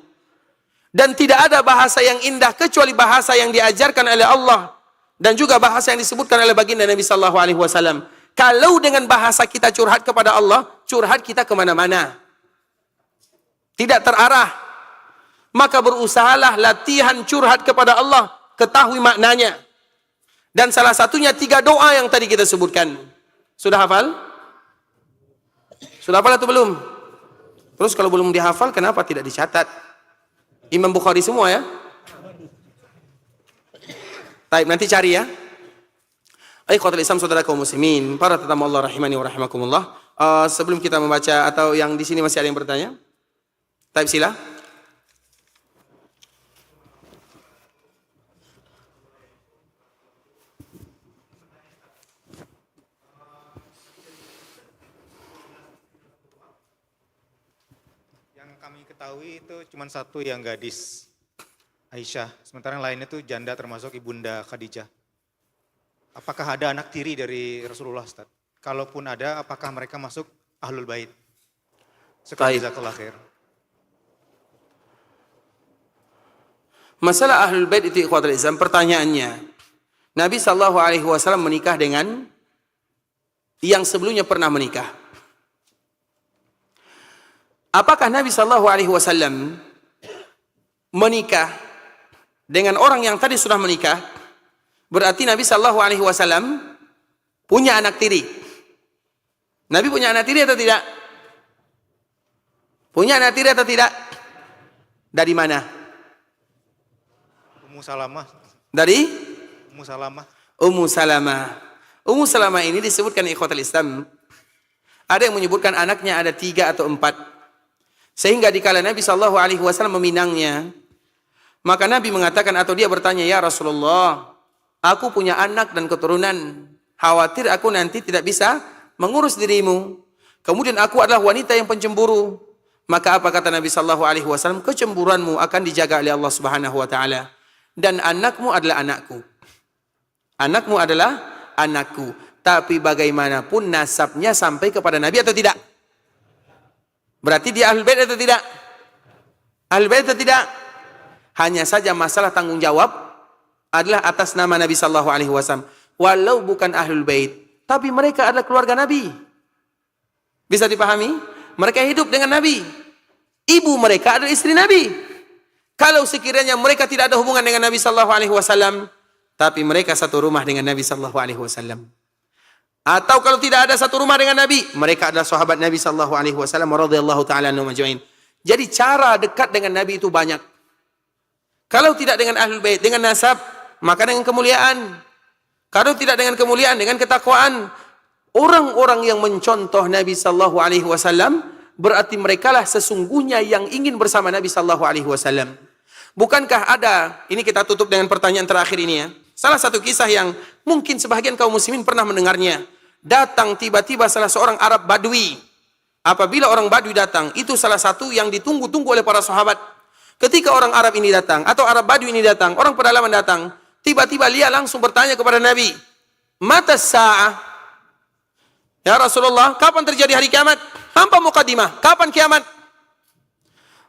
Dan tidak ada bahasa yang indah kecuali bahasa yang diajarkan oleh Allah. Dan juga bahasa yang disebutkan oleh baginda Nabi sallallahu alaihi wasallam. Kalau dengan bahasa kita curhat kepada Allah, curhat kita kemana-mana. Tidak terarah. Maka berusahalah latihan curhat kepada Allah. Ketahui maknanya. Dan salah satunya 3 doa yang tadi kita sebutkan. Sudah hafal? Sudah hafal atau belum? Terus kalau belum dihafal, kenapa tidak dicatat? Imam Bukhari semua ya. Taib, nanti cari ya. Ikhwatul Islam, saudara kaum muslimin, para tetamu Allah rahimani wa rahimakumullah. Sebelum kita membaca, atau yang di sini masih ada yang bertanya? Taib, sila. Yang kami ketahui itu cuma satu yang gadis, Aisyah. Sementara yang lain itu janda, termasuk ibunda Khadijah. Apakah ada anak tiri dari Rasulullah, Ustaz? Kalaupun ada, apakah mereka masuk Ahlul Bait? Baik. Jazakallah khair. Masalah Ahlul Bait itu ikhwatul Islam, pertanyaannya, Nabi SAW menikah dengan yang sebelumnya pernah menikah. Apakah Nabi SAW menikah dengan orang yang tadi sudah menikah? Berarti Nabi SAW punya anak tiri. Nabi punya anak tiri atau tidak? Punya anak tiri atau tidak? Dari mana? Ummu Salamah. Dari? Ummu Salamah. Ummu Salamah. Ummu Salamah ini disebutkan ikhwatul Islam. Ada yang menyebutkan anaknya ada 3 atau 4. Sehingga dikala Nabi SAW meminangnya, maka Nabi mengatakan atau dia bertanya, ya Rasulullah, aku punya anak dan keturunan. Khawatir aku nanti tidak bisa mengurus dirimu. Kemudian aku adalah wanita yang pencemburu. Maka apa kata Nabi SAW? Kecemburuanmu akan dijaga oleh Allah Subhanahu Wa Taala. Dan anakmu adalah anakku. Anakmu adalah anakku. Tapi bagaimanapun nasabnya sampai kepada Nabi atau tidak? Berarti dia Ahlul Bait atau tidak? Ahlul Bait atau tidak? Hanya saja masalah tanggung jawab adalah atas nama Nabi SAW. Walau bukan Ahlul Bait, tapi mereka adalah keluarga Nabi. Bisa dipahami? Mereka hidup dengan Nabi. Ibu mereka adalah istri Nabi. Kalau sekiranya mereka tidak ada hubungan dengan Nabi SAW, tapi mereka satu rumah dengan Nabi SAW. Atau kalau tidak ada satu rumah dengan Nabi, mereka adalah sahabat Nabi SAW radhiyallahu ta'ala anhum ajma'in. Jadi cara dekat dengan Nabi itu banyak. Kalau tidak dengan Ahlul Bait, dengan nasab, maka dengan kemuliaan. Kalau tidak dengan kemuliaan, dengan ketakwaan. Orang-orang yang mencontoh Nabi SAW, berarti merekalah sesungguhnya yang ingin bersama Nabi SAW. Bukankah ada, ini kita tutup dengan pertanyaan terakhir ini ya. Salah satu kisah yang mungkin sebahagian kaum muslimin pernah mendengarnya. Datang tiba-tiba salah seorang Arab Badui. Apabila orang Badui datang, itu salah satu yang ditunggu-tunggu oleh para sahabat. Ketika orang Arab ini datang, atau Arab Badui ini datang, orang pedalaman datang, tiba-tiba dia langsung bertanya kepada Nabi, Mata sa'ah? Ya Rasulullah, kapan terjadi hari kiamat? Hampa muqaddimah, kapan kiamat?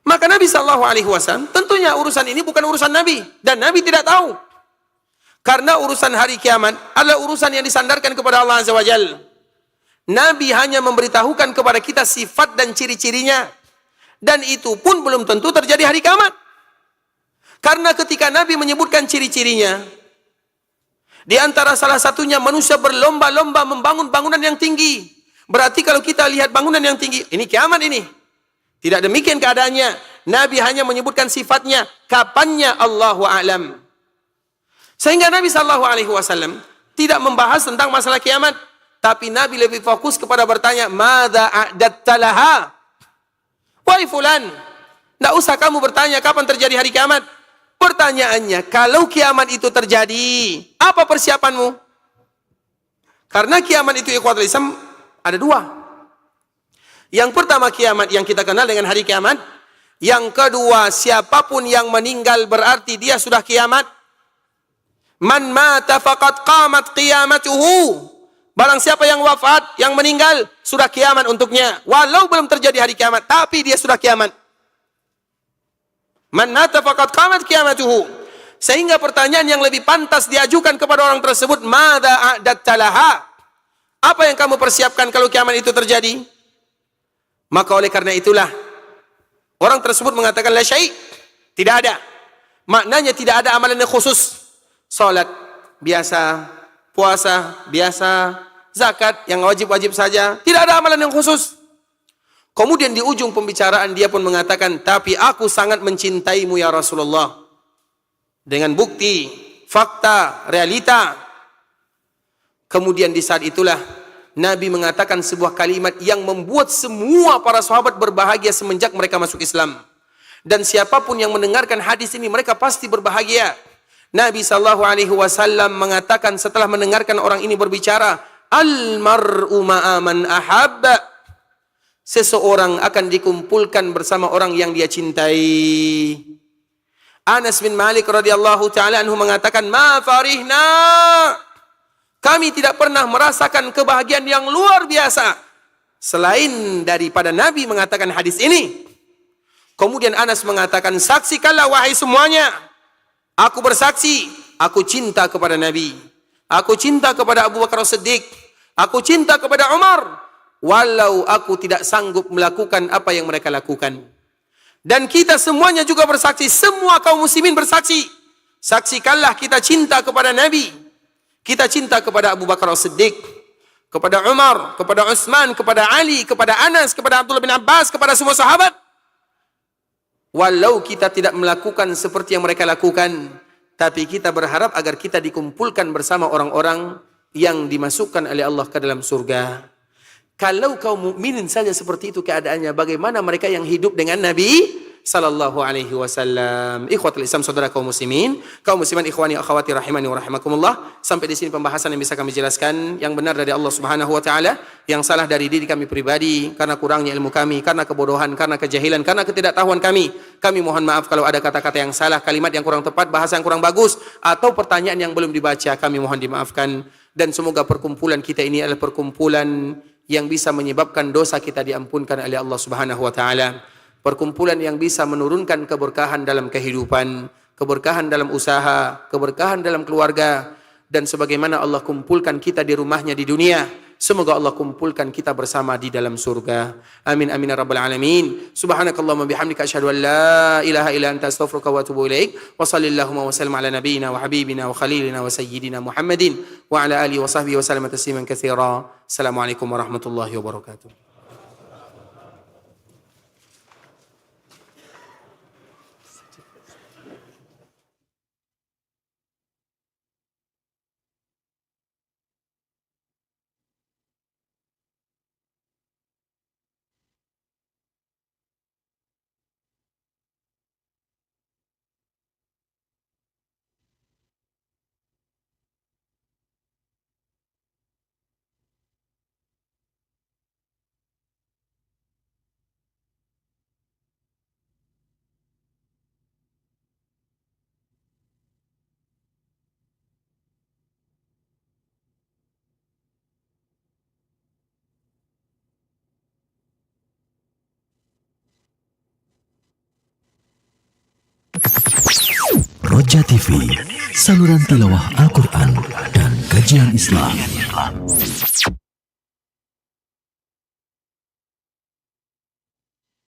Maka Nabi SAW, tentunya urusan ini bukan urusan Nabi. Dan Nabi tidak tahu. Karena urusan hari kiamat adalah urusan yang disandarkan kepada Allah Azza wa Jalla. Nabi hanya memberitahukan kepada kita sifat dan ciri-cirinya. Dan itu pun belum tentu terjadi hari kiamat. Karena ketika Nabi menyebutkan ciri-cirinya, di antara salah satunya manusia berlomba-lomba membangun bangunan yang tinggi. Berarti kalau kita lihat bangunan yang tinggi, ini kiamat ini. Tidak demikian keadaannya. Nabi hanya menyebutkan sifatnya, kapannya Allahu a'lam. Sehingga Nabi SAW tidak membahas tentang masalah kiamat. Tapi Nabi lebih fokus kepada bertanya, Mada a'datta laha? Wahai fulan, tidak usah kamu bertanya kapan terjadi hari kiamat. Pertanyaannya, kalau kiamat itu terjadi, apa persiapanmu? Karena kiamat itu ikhwatul Islam ada 2. Yang pertama kiamat yang kita kenal dengan hari kiamat. Yang kedua, siapapun yang meninggal berarti dia sudah kiamat. Man mata faqad qamat qiyamatuhu. Barang siapa yang wafat, yang meninggal, sudah kiamat untuknya. Walau belum terjadi hari kiamat, tapi dia sudah kiamat. Man mata faqad qamat qiyamatuhu. Sehingga pertanyaan yang lebih pantas diajukan kepada orang tersebut, Mada a'datta laha? Apa yang kamu persiapkan kalau kiamat itu terjadi? Maka oleh karena itulah orang tersebut mengatakan la syai', tidak ada. Maknanya tidak ada amalan yang khusus. Salat biasa, puasa biasa, zakat yang wajib-wajib saja, tidak ada amalan yang khusus. Kemudian di ujung pembicaraan dia pun mengatakan, tapi aku sangat mencintaimu ya Rasulullah. Dengan bukti fakta, realita. Kemudian di saat itulah Nabi mengatakan sebuah kalimat yang membuat semua para sahabat berbahagia semenjak mereka masuk Islam. Dan siapapun yang mendengarkan hadis ini, mereka pasti berbahagia. Nabi SAW mengatakan setelah mendengarkan orang ini berbicara, Al-mar'u ma'a man ahabba. Seseorang akan dikumpulkan bersama orang yang dia cintai. Anas bin Malik radhiyallahu taala anhu mengatakan, "Ma farihna." Kami tidak pernah merasakan kebahagiaan yang luar biasa selain daripada Nabi mengatakan hadis ini. Kemudian Anas mengatakan, "Saksikanlah wahai semuanya. Aku bersaksi, aku cinta kepada Nabi. Aku cinta kepada Abu Bakar As-Siddiq. Aku cinta kepada Umar. Walau aku tidak sanggup melakukan apa yang mereka lakukan." Dan kita semuanya juga bersaksi, semua kaum muslimin bersaksi. Saksikanlah kita cinta kepada Nabi. Kita cinta kepada Abu Bakar As-Siddiq, kepada Umar, kepada Utsman, kepada Ali, kepada Anas, kepada Abdullah bin Abbas, kepada semua sahabat. Walau kita tidak melakukan seperti yang mereka lakukan, tapi kita berharap agar kita dikumpulkan bersama orang-orang yang dimasukkan oleh Allah ke dalam surga. Kalau kaum mukminin saja seperti itu keadaannya, bagaimana mereka yang hidup dengan Nabi sallallahu alaihi wasallam? Ikhwatul Islam, saudara kaum muslimin, kaum musliman, ikhwani akhwati rahimani wa rahimakumullah. Sampai di sini pembahasan yang bisa kami jelaskan. Yang benar dari Allah Subhanahu wa taala, yang salah dari diri kami pribadi karena kurangnya ilmu kami, karena kebodohan, karena kejahilan, karena ketidaktahuan kami. Kami mohon maaf kalau ada kata-kata yang salah, kalimat yang kurang tepat, bahasa yang kurang bagus, atau pertanyaan yang belum dibaca, kami mohon dimaafkan. Dan semoga perkumpulan kita ini adalah perkumpulan yang bisa menyebabkan dosa kita diampunkan oleh Allah Subhanahu wa taala. Perkumpulan yang bisa menurunkan keberkahan dalam kehidupan, keberkahan dalam usaha, keberkahan dalam keluarga, dan sebagaimana Allah kumpulkan kita di rumahnya di dunia, semoga Allah kumpulkan kita bersama di dalam surga. Amin amin ya rabbal alamin. Subhanakallahumma bihamdika asyhadu an la ilaha illa anta astaghfiruka wa atubu ilaik. Wa sallallahu wa sallam ala nabiyyina wa habibina wa khalilina wa sayyidina Muhammadin wa ala alihi wa sahbihi wa sallam tasliman katsira. Assalamualaikum warahmatullahi wabarakatuh. Roja TV, saluran tilawah Al-Quran dan kajian Islam.